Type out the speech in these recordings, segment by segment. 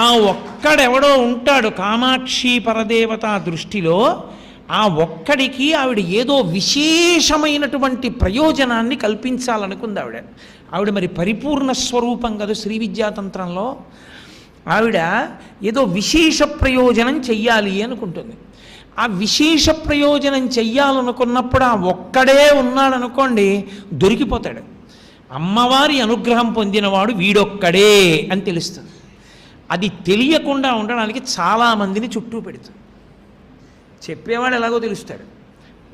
ఆ ఒక్కడెవడో ఉంటాడు కామాక్షి పరదేవత దృష్టిలో, ఆ ఒక్కడికి ఆవిడ ఏదో విశేషమైనటువంటి ప్రయోజనాన్ని కల్పించాలనుకుంది ఆవిడ. ఆవిడ మరి పరిపూర్ణ స్వరూపం కదా శ్రీ విద్యాతంత్రంలో. ఆవిడ ఏదో విశేష ప్రయోజనం చెయ్యాలి అనుకుంటుంది. ఆ విశేష ప్రయోజనం చెయ్యాలనుకున్నప్పుడు ఆ ఒక్కడే ఉన్నాడనుకోండి, దొరికిపోతాడు. అమ్మవారి అనుగ్రహం పొందినవాడు వీడొక్కడే అని తెలుస్తుంది. అది తెలియకుండా ఉండడానికి చాలామందిని చుట్టూ పెడుతుంది. చెప్పేవాడు ఎలాగో తెలుస్తాడు,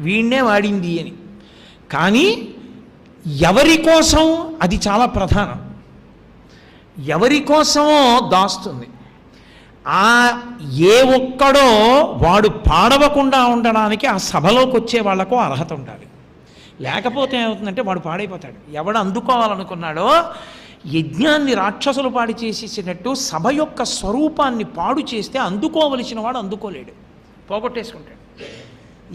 వీణ్ణే వాడింది అని. కానీ ఎవరి కోసం అది చాలా ప్రధానం. ఎవరి కోసమో దాస్తుంది. ఆ ఏ ఒక్కడో వాడు పాడవకుండా ఉండడానికి ఆ సభలోకి వచ్చే వాళ్లకు అర్హత ఉండాలి. లేకపోతే ఏమవుతుందంటే వాడు పాడైపోతాడు. ఎవడు అందుకోవాలనుకున్నాడో యజ్ఞాన్ని రాక్షసులు పాడి చేసేసినట్టు సభ యొక్క స్వరూపాన్ని పాడు చేస్తే అందుకోవలసిన వాడు అందుకోలేడు, పోగొట్టేసుకుంటాడు.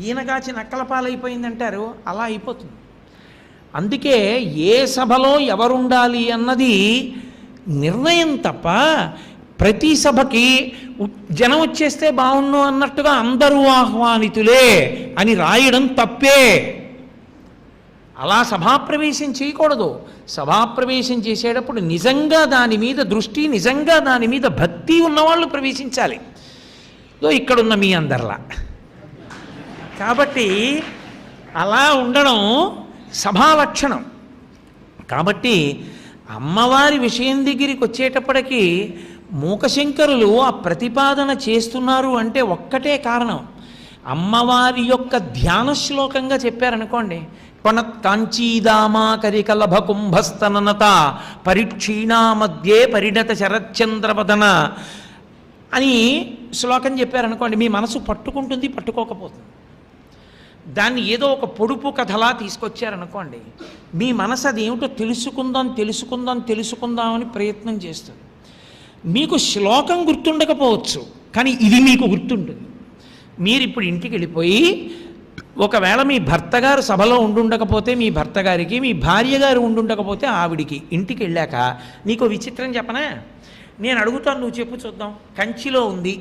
ఈయనగాచి నక్కల పాలైపోయిందంటారు, అలా అయిపోతుంది. అందుకే ఏ సభలో ఎవరుండాలి అన్నది నిర్ణయం తప్ప ప్రతి సభకి జనం వచ్చేస్తే బాగుండు అన్నట్టుగా అందరూ ఆహ్వానితులే అని రాయడం తప్పే. అలా సభాప్రవేశం చేయకూడదు. సభాప్రవేశం చేసేటప్పుడు నిజంగా దాని మీద దృష్టి, నిజంగా దాని మీద భక్తి ఉన్నవాళ్ళు ప్రవేశించాలి. ఇక్కడున్న మీ అందరిలా. కాబట్టి అలా ఉండడం సభా లక్షణం. కాబట్టి అమ్మవారి విషయం దగ్గరికి వచ్చేటప్పటికీ మూకశంకరులు ఆ ప్రతిపాదన చేస్తున్నారు అంటే ఒక్కటే కారణం. అమ్మవారి యొక్క ధ్యాన శ్లోకంగా చెప్పారనుకోండి, కాంచీదామాకరికలభ కుంభస్తననత పరిక్షీణా మధ్యే పరిణత శరచంద్రవదన అని శ్లోకం చెప్పారనుకోండి, మీ మనసు పట్టుకుంటుంది, పట్టుకోకపోతుంది. దాన్ని ఏదో ఒక పొడుపు కథలా తీసుకొచ్చారనుకోండి, మీ మనసు అది ఏమిటో తెలుసుకుందాం అని ప్రయత్నం చేస్తుంది. మీకు శ్లోకం గుర్తుండకపోవచ్చు, కానీ ఇది మీకు గుర్తుంటుంది. మీరు ఇప్పుడు ఇంటికి వెళ్ళిపోయి ఒకవేళ మీ భర్త గారు సభలో ఉండుండకపోతే మీ భర్త గారికి, మీ భార్య గారు ఉండుండకపోతే ఆవిడికి, ఇంటికి వెళ్ళాక నీకు విచిత్రం చెప్పనా? నేను అడుగుతాను, నువ్వు చెప్పు చూద్దాం. కంచిలో ఉంది,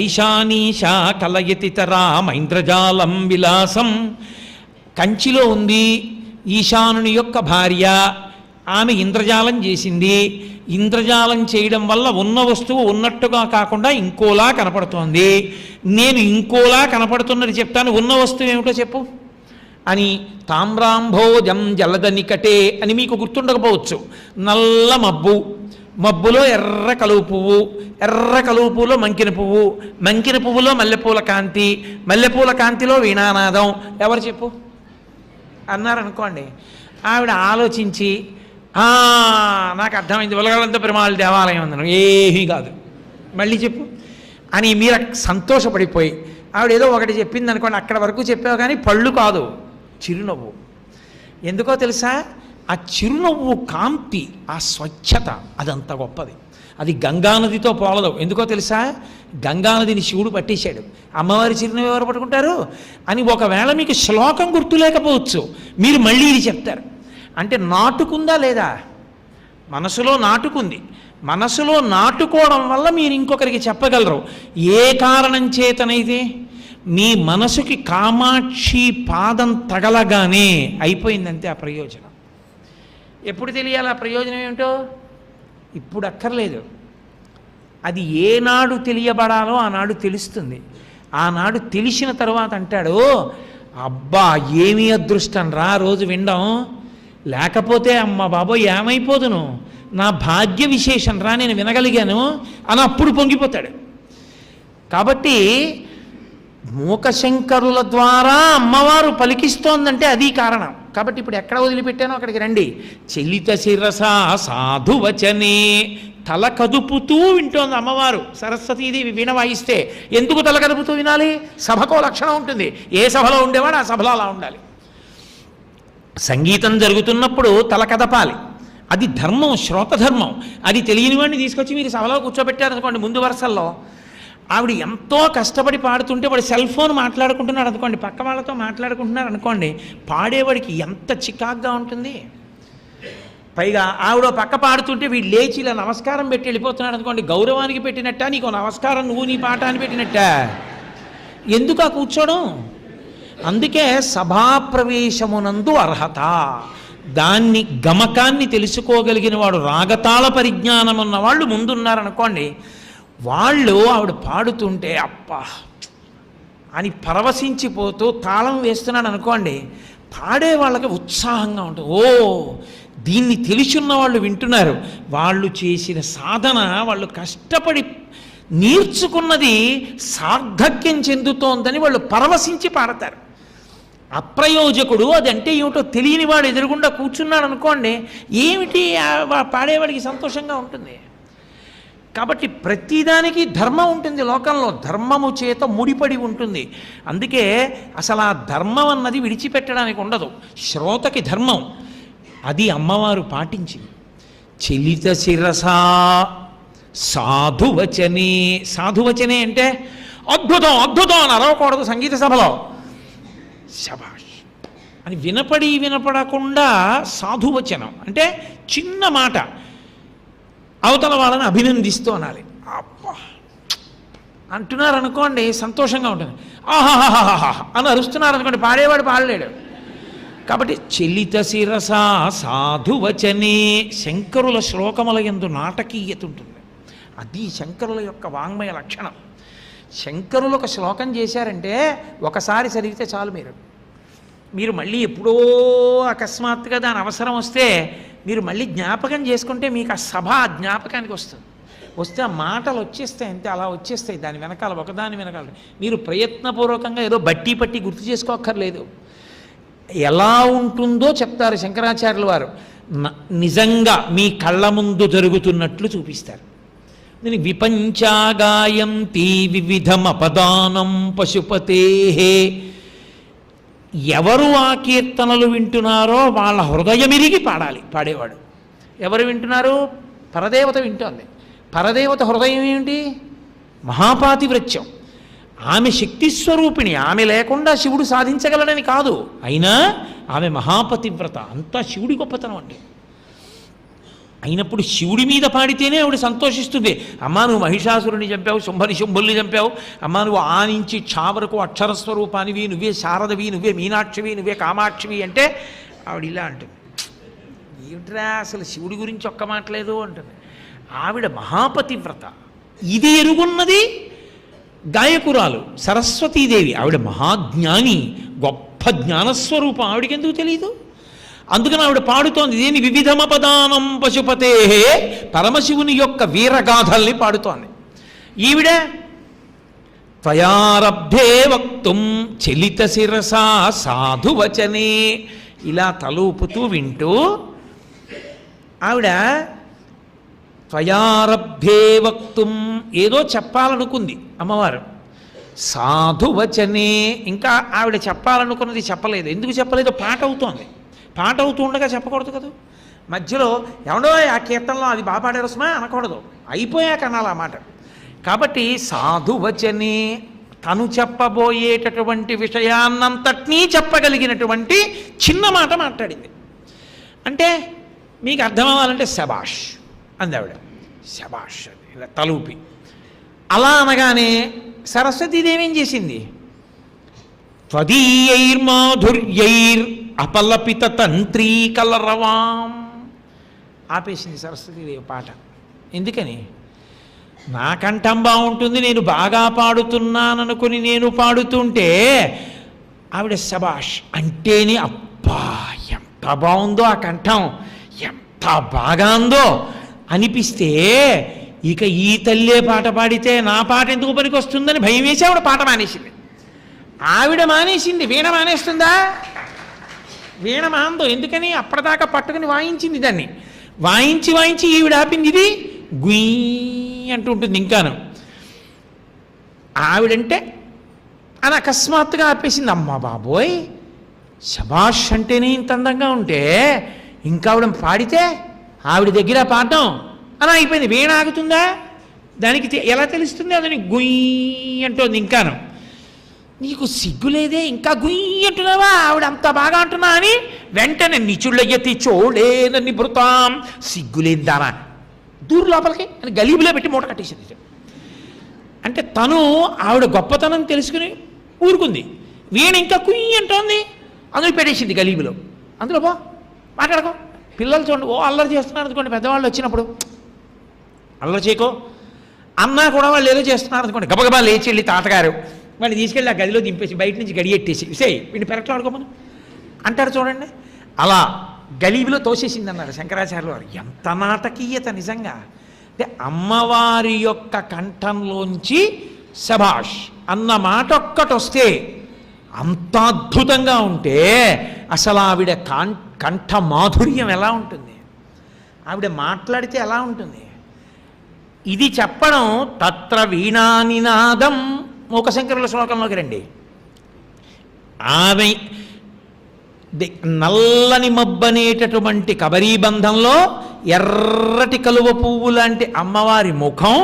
ఐశానీషా కలయతితరా మైంద్రజాలం విలాసం. కంచిలో ఉంది, ఈశానుని యొక్క భార్య, ఆమె ఇంద్రజాలం చేసింది. ఇంద్రజాలం చేయడం వల్ల ఉన్న వస్తువు ఉన్నట్టుగా కాకుండా ఇంకోలా కనపడుతోంది. నేను ఇంకోలా కనపడుతున్నది చెప్తాను, ఉన్న వస్తువు ఏమిటో చెప్పు అని. తామ్రాంభోజం జలద నికటే అని మీకు గుర్తుండకపోవచ్చు. నల్ల మబ్బు, మబ్బులో ఎర్ర కలువు పువ్వు, ఎర్ర కలువు పువ్వులో మంకిన పువ్వు, మంకిన పువ్వులో మల్లెపూల కాంతి, మల్లెపూల కాంతిలో వీణానాదం. ఎవరు చెప్పు అన్నారనుకోండి, ఆవిడ ఆలోచించి నాకు అర్థమైంది, ఉలగలంత పెరుమాళ్ దేవాలయం అందను, ఏమీ కాదు, మళ్ళీ చెప్పు అని మీరు సంతోషపడిపోయి ఆవిడ ఏదో ఒకటి చెప్పింది అనుకోండి, అక్కడ వరకు చెప్పావు కానీ పళ్ళు కాదు, చిరునవ్వు. ఎందుకో తెలుసా? ఆ చిరునవ్వు కాంతి, ఆ స్వచ్ఛత అదంత గొప్పది. అది గంగానదితో పోలదు. ఎందుకో తెలుసా? గంగానదిని శివుడు పట్టేశాడు, అమ్మవారి చిరునవ్వు ఎవరు పట్టుకుంటారు అని. ఒకవేళ మీకు శ్లోకం గుర్తులేకపోవచ్చు, మీరు మళ్ళీ ఇది చెప్తారు. అంటే నాటుకుందా లేదా? మనసులో నాటుకుంది. మనసులో నాటుకోవడం వల్ల మీరు ఇంకొకరికి చెప్పగలరు. ఏ కారణం చేతనైతే మీ మనసుకి కామాక్షి పాదం తగలగానే అయిపోయిందంతే ఆ ప్రయోజనం. ఎప్పుడు తెలియాలి ఆ ప్రయోజనం ఏమిటో? ఇప్పుడు అక్కర్లేదు. అది ఏనాడు తెలియబడాలో ఆనాడు తెలుస్తుంది. ఆనాడు తెలిసిన తర్వాత అంటాడు, అబ్బా ఏమీ అదృష్టం రా రోజు వినడం, లేకపోతే అమ్మ బాబోయ్ ఏమైపోదును, నా భాగ్య విశేషం రా నేను వినగలిగాను అని అప్పుడు పొంగిపోతాడు. కాబట్టి మూకశంకరుల ద్వారా అమ్మవారు పలికిస్తోందంటే అది కారణం. కాబట్టి ఇప్పుడు ఎక్కడ వదిలిపెట్టానో అక్కడికి రండి. చలిత శిరస సాధువచనే, తల కదుపుతూ వింటోంది అమ్మవారు. సరస్వతీదేవి వీణ వాయిస్తే ఎందుకు తల కదుపుతూ వినాలి? సభకో లక్షణం ఉంటుంది. ఏ సభలో ఉండేవాడు ఆ సభలో అలా ఉండాలి. సంగీతం జరుగుతున్నప్పుడు తల కదపాలి, అది ధర్మం, శ్రోతధర్మం. అది తెలియని వాడిని తీసుకొచ్చి మీరు సభలో కూర్చోబెట్టారనుకోండి ముందు వరుసల్లో, ఆవిడ ఎంతో కష్టపడి పాడుతుంటే వాడు సెల్ ఫోన్ మాట్లాడుకుంటున్నాడు అనుకోండి, పక్క వాళ్ళతో మాట్లాడుకుంటున్నారు అనుకోండి, పాడేవాడికి ఎంత చికాగ్గా ఉంటుంది. పైగా ఆవిడ పక్క పాడుతుంటే వీడు లేచి ఇలా నమస్కారం పెట్టి వెళ్ళిపోతున్నాడు అనుకోండి, గౌరవానికి పెట్టినట్ట, నీకు నమస్కారం నువ్వు నీ పాట అని పెట్టినట్ట. ఎందుకు కూర్చోవడం? అందుకే సభాప్రవేశమునందు అర్హత, దాన్ని గమకాన్ని తెలుసుకోగలిగిన వాడు, రాగతాళ పరిజ్ఞానం ఉన్న వాళ్ళు ముందున్నారనుకోండి, వాళ్ళు ఆవిడ పాడుతుంటే అప్పా అని పరవశించిపోతూ తాళం వేస్తున్నాడు అనుకోండి, పాడే వాళ్ళకి ఉత్సాహంగా ఉంటుంది. ఓ, దీన్ని తెలుసున్న వాళ్ళు వింటున్నారు, వాళ్ళు చేసిన సాధన, వాళ్ళు కష్టపడి నేర్చుకున్నది సార్థక్యం చెందుతోందని వాళ్ళు పరవశించి పాడతారు. అప్రయోజకుడు అదంటే ఏమిటో తెలియని వాడు ఎదురుగుండా కూర్చున్నాడు అనుకోండి, ఏమిటి పాడేవాడికి సంతోషంగా ఉంటుంది. కాబట్టి ప్రతిదానికి ధర్మం ఉంటుంది లోకంలో, ధర్మము చేత ముడిపడి ఉంటుంది. అందుకే అసలు ఆ ధర్మం అన్నది విడిచిపెట్టడానికి ఉండదు. శ్రోతకి ధర్మం అది అమ్మవారు పాటించింది. చలిత శిరసా సాధువచనే. సాధువచనే అంటే అద్భుతం అద్భుతం అని అరవకూడదు సంగీత సభలో, శభాష్ అని వినపడకుండా సాధువచనం అంటే చిన్న మాట అవతల వాళ్ళని అభినందిస్తూ అనాలి. అబ్బా అంటున్నారు అనుకోండి, సంతోషంగా ఉంటుంది. ఆహాహాహా అని అరుస్తున్నారు అనుకోండి, పాడేవాడు పాడలేడు. కాబట్టి చలిత శిరస సాధువచనే. శంకరుల శ్లోకముల యందు నాటకీయత ఉంటుంది. అది శంకరుల యొక్క వాంగ్మయ లక్షణం. శంకరులు ఒక శ్లోకం చేశారంటే ఒకసారి చదివితే చాలు, మీరు మళ్ళీ ఎప్పుడో అకస్మాత్తుగా దాని అవసరం వస్తే మీరు మళ్ళీ జ్ఞాపకం చేసుకుంటే మీకు ఆ సభ జ్ఞాపకానికి వస్తే ఆ మాటలు వచ్చేస్తాయి, అంతే అలా వచ్చేస్తాయి. దాని వెనకాల ఒకదాని వెనకాల మీరు ప్రయత్నపూర్వకంగా ఏదో బట్టి పట్టి గుర్తు చేసుకోక్కర్లేదు. ఎలా ఉంటుందో చెప్తారు శంకరాచార్యుల వారు, నిజంగా మీ కళ్ళ ముందు జరుగుతున్నట్లు చూపిస్తారు. దీని విపంచాగాయంతి వివిధమపదానం పశుపతే. ఎవరు ఆ కీర్తనలు వింటున్నారో వాళ్ళ హృదయమిరిగి పాడాలి పాడేవాడు. ఎవరు వింటున్నారు? పరదేవత వింటోంది. పరదేవత హృదయం ఏమిటి? మహాపాతివ్రత్యం. ఆమె శక్తి స్వరూపిణి, ఆమె లేకుండా శివుడు సాధించగలడని కాదు, అయినా ఆమె మహాపతివ్రత. అంతా శివుడి గొప్పతనం అండి. అయినప్పుడు శివుడి మీద పాడితేనే ఆవిడ సంతోషిస్తుంది. అమ్మా నువ్వు మహిషాసురుని చంపావు, శుంభుల్ని చంపావు, అమ్మా నువ్వు ఆ నుంచి ఛా వరకు అక్షరస్వరూపానివి, నువ్వే శారదవి, నువ్వే మీనాక్షివి, నువ్వే కామాక్షివి అంటే ఆవిడ ఇలా అంటుంది, ఏమిట్రా అసలు శివుడి గురించి ఒక్క మాటలేదు అంటుంది. ఆవిడ మహాపతివ్రత. ఇది ఎరుగున్నది గాయకురాలు సరస్వతీదేవి. ఆవిడ మహాజ్ఞాని, గొప్ప జ్ఞానస్వరూపం. ఆవిడకి ఎందుకు తెలియదు? అందుకని ఆవిడ పాడుతోంది. దేని? వివిధమపదానం పశుపతే, పరమశివుని యొక్క వీరగాథల్ని పాడుతోంది. ఈవిడ త్వయారబ్ధే వక్తుం చలిత శిరసా సాధువచనే, ఇలా తలూపుతూ వింటూ ఆవిడ త్వయారబ్ధే వక్తుం ఏదో చెప్పాలనుకుంది అమ్మవారు. సాధువచనే, ఇంకా ఆవిడ చెప్పాలనుకున్నది చెప్పలేదు. ఎందుకు చెప్పలేదో? పాట అవుతోంది. పాట అవుతూ ఉండగా చెప్పకూడదు కదా. మధ్యలో ఎవడో ఆ కీర్తనలో అది బాగా పాడారు సుమా అనకూడదు, అయిపోయాక అనాలి ఆ మాట. కాబట్టి సాధువచనే, తను చెప్పబోయేటటువంటి విషయాన్నంతటినీ చెప్పగలిగినటువంటి చిన్న మాట మాట్లాడింది. అంటే మీకు అర్థం అవ్వాలంటే శబాష్ అంది ఆవిడ. శబాష్ అని ఇలా తలూపి. అలా అనగానే సరస్వతీదేవి ఏం చేసింది? త్వదీయైర్మాధుర్యైర్ అపలపిత తంత్రీ కలరవాం ఆపేసింది సరస్వతీదేవి పాట. ఎందుకని? నా కంఠం బాగుంటుంది, నేను బాగా పాడుతున్నాననుకుని నేను పాడుతుంటే ఆవిడ శబాష్ అంటేనే అబ్బా ఎంత బాగుందో ఆ కంఠం, ఎంత బాగా ఉందో అనిపిస్తే ఇక ఈ తల్లే పాట పాడితే నా పాట ఎందుకు పనికి వస్తుందని భయం వేసి ఆవిడ పాట మానేసింది. ఆవిడ మానేసింది, వీణ మానేస్తుందా? వీణ మాందో. ఎందుకని? అప్పటిదాకా పట్టుకుని వాయించింది, దాన్ని వాయించి ఈవిడ ఆపింది. ఇది గుయ్ అంటూ ఉంటుంది. ఇంకాను ఆవిడంటే అని అకస్మాత్తుగా ఆపేసింది. అమ్మా బాబోయ్, శబాష్ అంటేనే ఇంత అందంగా ఉంటే ఇంకా ఆవిడ పాడితే ఆవిడ దగ్గర పాడటం అని అయిపోయింది. వీణ ఆగుతుందా? దానికి ఎలా తెలుస్తుంది? అదని గుయ్ అంటోంది. ఇంకాను నీకు సిగ్గులేదే, ఇంకా గుయ్యి అంటున్నావా? ఆవిడ అంత బాగా అంటున్నా అని వెంటనే నిచుళ్ళయ్యతి చోళేనని భృతాం, సిగ్గులేందానా దూరు లోపలికి అని గలీబులో పెట్టి మూట కట్టేసింది. అంటే తను ఆవిడ గొప్పతనం తెలుసుకుని ఊరుకుంది. వీణ ఇంకా కుయ్యి అంటోంది, అందులో పెట్టేసింది గలీబులో. అందులో బా మాట్లాడుకో. పిల్లలు చూడండి, ఓ అల్లరి చేస్తున్నారు అనుకోండి, పెద్దవాళ్ళు వచ్చినప్పుడు అల్లరి చేయకో అన్నా కూడా వాళ్ళు ఏదో చేస్తున్నారు అనుకోండి, గబగబా లేచి వెళ్ళి తాతగారు వాడిని తీసుకెళ్ళి ఆ గదిలో దింపేసి బయట నుంచి గడియెట్టేసి సేయ్ వీడిని పెరట్లో ఆడుకోమని అంటారు చూడండి. అలా గలీబులో తోసేసింది అన్నారు శంకరాచార్యులు వారు. ఎంత నాటకీయత నిజంగా! అంటే అమ్మవారి యొక్క కంఠంలోంచి శభాష్ అన్న మాట ఒక్కటి వస్తే అంత అద్భుతంగా ఉంటే అసలు ఆవిడ కంఠ మాధుర్యం ఎలా ఉంటుంది, ఆవిడ మాట్లాడితే ఎలా ఉంటుంది, ఇది చెప్పడం. తత్ర వీణానినాదం మూకశంకరుల శ్లోకంలోకి రండి. ఆమె నల్లని మబ్బనేటటువంటి కబరీబంధంలో ఎర్రటి కలువ పువ్వు లాంటి అమ్మవారి ముఖం,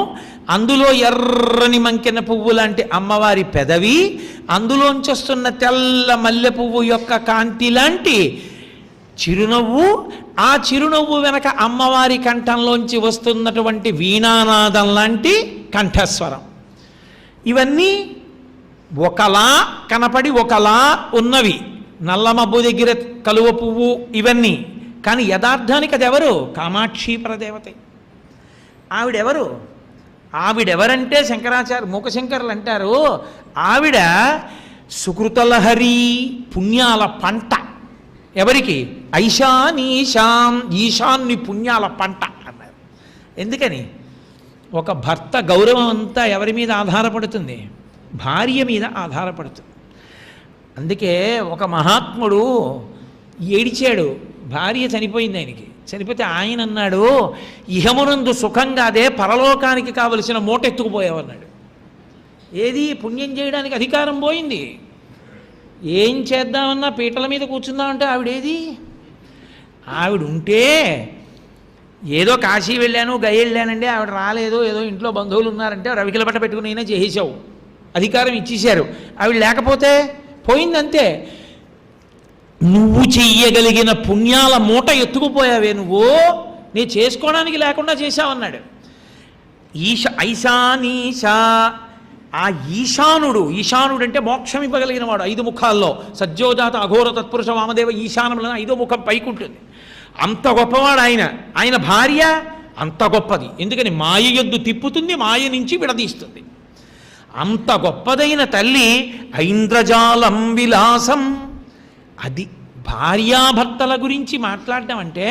అందులో ఎర్రని మంకెన పువ్వు లాంటి అమ్మవారి పెదవి, అందులోంచి వస్తున్న తెల్ల మల్లె పువ్వు యొక్క కాంతి లాంటి చిరునవ్వు, ఆ చిరునవ్వు వెనక అమ్మవారి కంఠంలోంచి వస్తున్నటువంటి వీణానాదం లాంటి కంఠస్వరం. ఇవన్నీ ఒకలా కనపడి ఒకలా ఉన్నవి. నల్లమబ్బు దగ్గర కలువ పువ్వు ఇవన్నీ. కానీ యథార్థానికి అది ఎవరు? కామాక్షి పరదేవతే. ఆవిడెవరు? ఆవిడెవరంటే శంకరాచార్య మూకశంకరులు అంటారు, ఆవిడ సుకృతలహరి పుణ్యాల పంట. ఎవరికి? ఐశానీశాం, ఈశాన్ని పుణ్యాల పంట అన్నారు. ఎందుకని? ఒక భర్త గౌరవం అంతా ఎవరి మీద ఆధారపడుతుంది? భార్య మీద ఆధారపడుతుంది. అందుకే ఒక మహాత్ముడు ఏడిచాడు, భార్య చనిపోయింది ఆయనకి. చనిపోతే ఆయన అన్నాడు, ఇహమునందు సుఖంగాదే పరలోకానికి కావలసిన మూట ఎత్తుకుపోయావన్నాడు. ఏది? పుణ్యం చేయడానికి అధికారం పోయింది. ఏం చేద్దామన్నా పీటల మీద కూర్చుందామంటే ఆవిడేది? ఆవిడ ఉంటే ఏదో కాశీ వెళ్ళాను గయ వెళ్ళానండి, ఆవిడ రాలేదు, ఏదో ఇంట్లో బంధువులు ఉన్నారంటే రవికిల పట్ట పెట్టుకుని అయినా చేసేసావు, అధికారం ఇచ్చేశారు. ఆవిడ లేకపోతే పోయిందంతే. నువ్వు చెయ్యగలిగిన పుణ్యాల మూట ఎత్తుకుపోయావే నువ్వు, నీ చేసుకోవడానికి లేకుండా చేశావన్నాడు. ఐశానీశా, ఆ ఈశానుడు, ఈశానుడు అంటే మోక్షం ఇవ్వగలిగిన వాడు. 5 ముఖాల్లో సజ్జోజాత అఘోర తత్పురుష వామదేవ ఈశానములను 5వ ముఖం పైకి ఉంటుంది. అంత గొప్పవాడు ఆయన. ఆయన భార్య అంత గొప్పది. ఎందుకని? మాయ యొద్దు తిప్పుతుంది, మాయ నుంచి విడదీస్తుంది. అంత గొప్పదైన తల్లి ఐంద్రజాలం విలాసం. అది భార్యాభర్తల గురించి మాట్లాడడం అంటే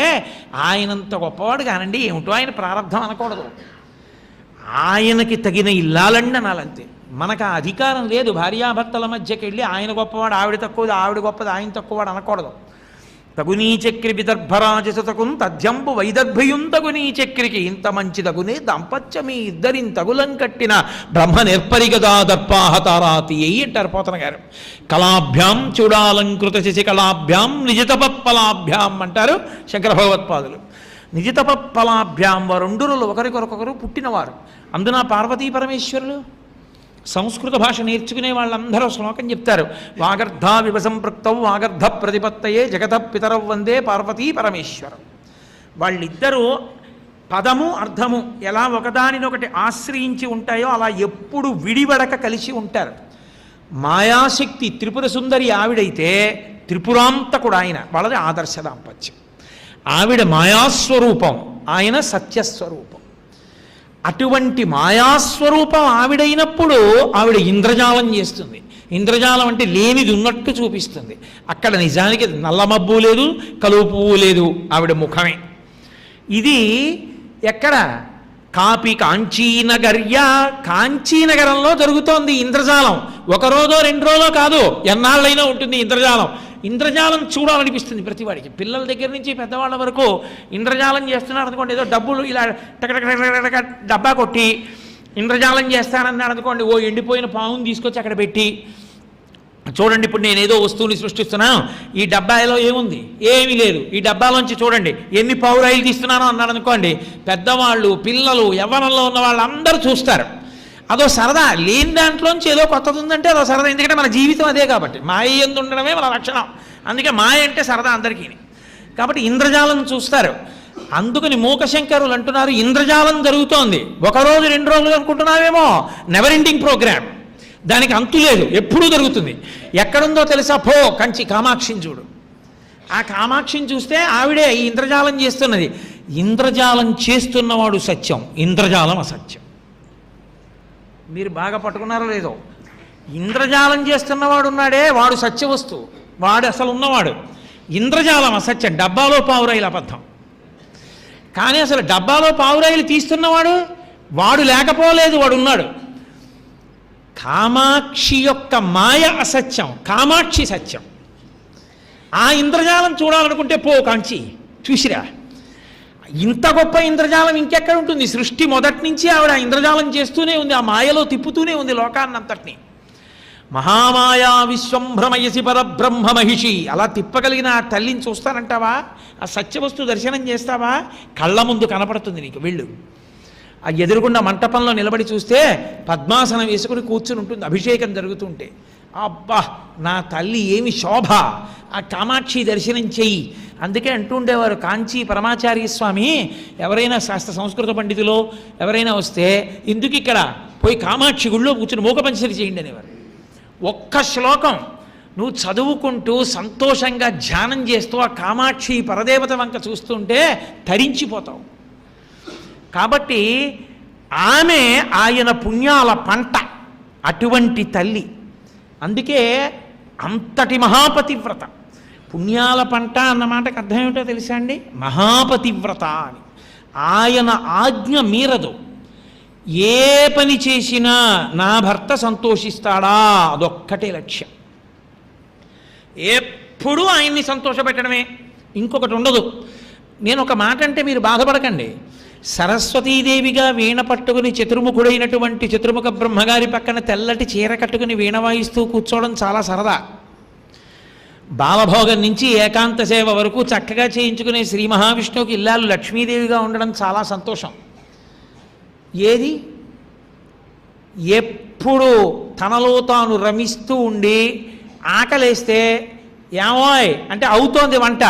ఆయనంత గొప్పవాడు కానండి, ఏమిటో ఆయన ప్రారంధం అనకూడదు. ఆయనకి తగిన ఇల్లాలండి అనాలంతే. మనకు ఆ అధికారం లేదు భార్యాభర్తల మధ్యకి వెళ్ళి ఆయన గొప్పవాడు ఆవిడ తక్కువది, ఆవిడ గొప్పది ఆయన తక్కువవాడు అనకూడదు. తగునీ చక్రి విదర్భరాజసతకున్ తథ్యంబు వైదర్భయుం తగునీ చక్రికి ఇంత మంచి తగునే దాంపత్యమీ ఇద్దరిని తగులం కట్టిన బ్రహ్మ నిర్పరిగదా దర్పాహతారాతి అంటారు పోతన గారు. కళాభ్యాం చూడాలంకృత శశికళాభ్యాం నిజతపప్పలాభ్యాం అంటారు శంకర భగవత్పాదులు. నిజతపప్పలాభ్యాం వరుండురులు ఒకరికొరకొకరు పుట్టినవారు. అందున పార్వతీ పరమేశ్వరులు. సంస్కృత భాష నేర్చుకునే వాళ్ళందరూ శ్లోకం చెప్తారు. వాగర్ధ వివసంపృక్తౌ వాగర్ధ ప్రతిపత్తయే జగత పితరౌ వందే పార్వతీ పరమేశ్వరం. వాళ్ళిద్దరూ పదము అర్థము ఎలా ఒకదానినొకటి ఆశ్రయించి ఉంటాయో అలా ఎప్పుడు విడివడక కలిసి ఉంటారు. మాయాశక్తి త్రిపుర సుందరి ఆవిడైతే త్రిపురాంతకుడు ఆయన. వాళ్ళది ఆదర్శ దాంపత్యం. ఆవిడ మాయాస్వరూపం, ఆయన సత్యస్వరూపం. అటువంటి మాయాస్వరూపం ఆవిడైనప్పుడు ఆవిడ ఇంద్రజాలం చేస్తుంది. ఇంద్రజాలం అంటే లేనిది ఉన్నట్టు చూపిస్తుంది. అక్కడ నిజానికి నల్లమబ్బు లేదు, కలువ పువ్వు లేదు, ఆవిడ ముఖమే. ఇది ఎక్కడ? కాపి కాంచీనగర్య, కాంచీనగరంలో జరుగుతోంది ఇంద్రజాలం. ఒక రోజో 2 రోజులో కాదు, ఎన్నాళ్ళైనా ఉంటుంది ఇంద్రజాలం. ఇంద్రజాలం చూడాలనిపిస్తుంది ప్రతివాడికి. పిల్లల దగ్గర నుంచి పెద్దవాళ్ళ వరకు ఇంద్రజాలం చేస్తున్నారు అనుకోండి, ఏదో డబ్బులు ఇలా టకటక డబ్బా కొట్టి ఇంద్రజాలం చేస్తానన్నాడు అనుకోండి, ఓ ఎండిపోయిన పావును తీసుకొచ్చి అక్కడ పెట్టి, చూడండి ఇప్పుడు నేను ఏదో వస్తువుని సృష్టిస్తున్నాను, ఈ డబ్బాలో ఏముంది? ఏమీ లేదు, ఈ డబ్బాలోంచి చూడండి ఎన్ని పావురాయిలు తీస్తున్నానో అన్నాడు అనుకోండి, పెద్దవాళ్ళు పిల్లలు యవ్వనంలో ఉన్న వాళ్ళందరూ చూస్తారు. అదో సరదా. లేని దాంట్లోంచి ఏదో కొత్తది ఉందంటే అదో సరదా. ఎందుకంటే మన జీవితం అదే కాబట్టి, మాయ యందు ఉండడమే మన లక్షణం. అందుకే మాయ అంటే సరదా అందరికీ. కాబట్టి ఇంద్రజాలం చూస్తారు. అందుకని మూకశంకరులు అంటున్నారు ఇంద్రజాలం జరుగుతోంది, ఒకరోజు 2 రోజులు అనుకుంటున్నావేమో, నెవర్ ఎండింగ్ ప్రోగ్రామ్, దానికి అంతు లేదు, ఎప్పుడూ జరుగుతుంది. ఎక్కడుందో తెలుసా? పో కంచి కామాక్షిని చూడు. ఆ కామాక్షిని చూస్తే ఆవిడే ఈ ఇంద్రజాలం చేస్తున్నది. ఇంద్రజాలం చేస్తున్నవాడు సత్యం, ఇంద్రజాలం అసత్యం. మీరు బాగా పట్టుకున్నారో లేదో? ఇంద్రజాలం చేస్తున్నవాడు ఉన్నాడే వాడు సత్యవస్తువు, వాడు అసలు ఉన్నవాడు. ఇంద్రజాలం అసత్యం, డబ్బాలో పావురాయిల అబద్ధం. కానీ అసలు డబ్బాలో పావురాయిలు తీస్తున్నవాడు వాడు లేకపోలేదు, వాడు ఉన్నాడు. కామాక్షి యొక్క మాయ అసత్యం, కామాక్షి సత్యం. ఆ ఇంద్రజాలం చూడాలనుకుంటే పో కాంచి చూసిరా. ఇంత గొప్ప ఇంద్రజాలం ఇంకెక్కడ ఉంటుంది? సృష్టి మొదటి నుంచి ఆవిడ ఇంద్రజాలం చేస్తూనే ఉంది, ఆ మాయలో తిప్పుతూనే ఉంది లోకాన్నంతటినీ. మహామాయా విశ్వంభ్రమయసి పరబ్రహ్మ మహిషి, అలా తిప్పగలిగిన ఆ తల్లిని చూస్తానంటావా? ఆ సత్యవస్తు దర్శనం చేస్తావా? కళ్ళ ముందు కనపడుతుంది నీకు. వెళ్ళు, ఆ ఎదురుగుండా మంటపంలో నిలబడి చూస్తే పద్మాసనం వేసుకుని కూర్చుని ఉంటుంది అభిషేకం జరుగుతుంటే. అబ్బా నా తల్లి ఏమి శోభ, ఆ కామాక్షి దర్శనం చెయ్యి. అందుకే అంటూ ఉండేవారు కాంచీ పరమాచార్య స్వామి, ఎవరైనా శాస్త్ర సంస్కృత పండితులు ఎవరైనా వస్తే ఎందుకు ఇక్కడ పోయి కామాక్షి గుళ్ళో కూర్చుని మూకపంచరి చేయండి అనేవారు. ఒక్క శ్లోకం నువ్వు చదువుకుంటూ సంతోషంగా ధ్యానం చేస్తూ ఆ కామాక్షి పరదేవత వంక చూస్తుంటే తరించిపోతావు. కాబట్టి ఆమె ఆయన పుణ్యాల పంట, అటువంటి తల్లి. అందుకే అంతటి మహాపతివ్రత. పుణ్యాల పంట అన్న మాటకు అర్థం ఏమిటో తెలుసా అండి? మహాపతివ్రత అని. ఆయన ఆజ్ఞ మీరదు. ఏ పని చేసినా నా భర్త సంతోషిస్తాడా, అదొక్కటే లక్ష్యం. ఎప్పుడూ ఆయన్ని సంతోషపెట్టడమే, ఇంకొకటి ఉండదు. నేను ఒక మాట అంటే మీరు బాధపడకండి. సరస్వతీదేవిగా వీణ పట్టుకుని చతుర్ముఖుడైనటువంటి చతుర్ముఖ బ్రహ్మగారి పక్కన తెల్లటి చీర కట్టుకుని వీణ వాయిస్తూ కూర్చోవడం చాలా సరదా. బాలభోగం నుంచి ఏకాంత సేవ వరకు చక్కగా చేయించుకునే శ్రీ మహావిష్ణువుకి ఇల్లాలు లక్ష్మీదేవిగా ఉండడం చాలా సంతోషం. ఏది ఎప్పుడు తనలో తాను రమిస్తూ ఉండి ఆకలేస్తే ఏమోయ్ అంటే అవుతోంది వంట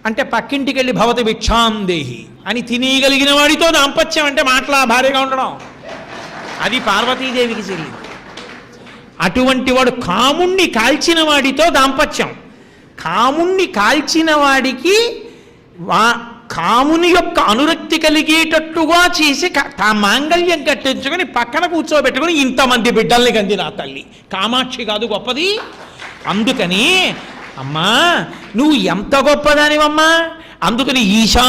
అంటే పక్కింటికి వెళ్ళి భవతి భిక్షాం దేహి అని తినేయగలిగిన వాడితో దాంపత్యం అంటే మాటలా భార్యగా ఉండడం, అది పార్వతీదేవికి చెల్లింది. అటువంటి వాడు కాముణ్ణి కాల్చిన వాడితో దాంపత్యం. కాముణ్ణి కాల్చిన వాడికి కాముని యొక్క అనురక్తి కలిగేటట్టుగా చేసి మాంగళ్యం కట్టించుకొని పక్కన కూర్చోబెట్టుకుని ఇంతమంది బిడ్డల్ని కంది నా తల్లి. కామాక్షి కాదు గొప్పది? అందుకని అమ్మా నువ్వు ఎంత గొప్పదానివమ్మా. అందుకని ఈశా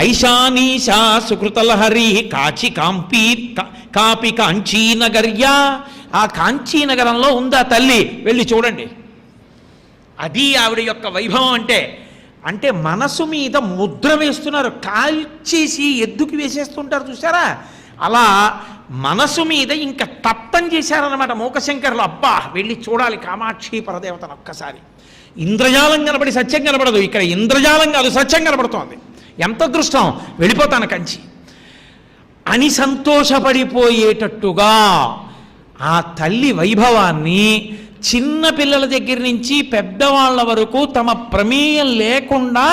ఐశానీశా సుకృతలహరి కాచి కాపి కాంచీనగర్యా, ఆ కాంచీనగరంలో ఉందా తల్లి, వెళ్ళి చూడండి. అది ఆవిడ యొక్క వైభవం అంటే. అంటే మనసు మీద ముద్ర వేస్తున్నారు, కాల్చేసి ఎద్దుకి వేసేస్తుంటారు చూసారా, అలా మనసు మీద ఇంకా తప్పం చేశారన్నమాట మూకశంకరులు. అబ్బా వెళ్ళి చూడాలి కామాక్షి పరదేవతను ఒక్కసారి. ఇంద్రజాలం కనబడి సత్యం కనబడదు, ఇక్కడ ఇంద్రజాలం కాదు సత్యం కనబడుతోంది. ఎంత అదృష్టం, వెళ్ళిపోతాను కంచి అని సంతోషపడిపోయేటట్టుగా ఆ తల్లి వైభవాన్ని చిన్న పిల్లల దగ్గర నుంచి పెద్దవాళ్ళ వరకు తమ ప్రమేయం లేకుండా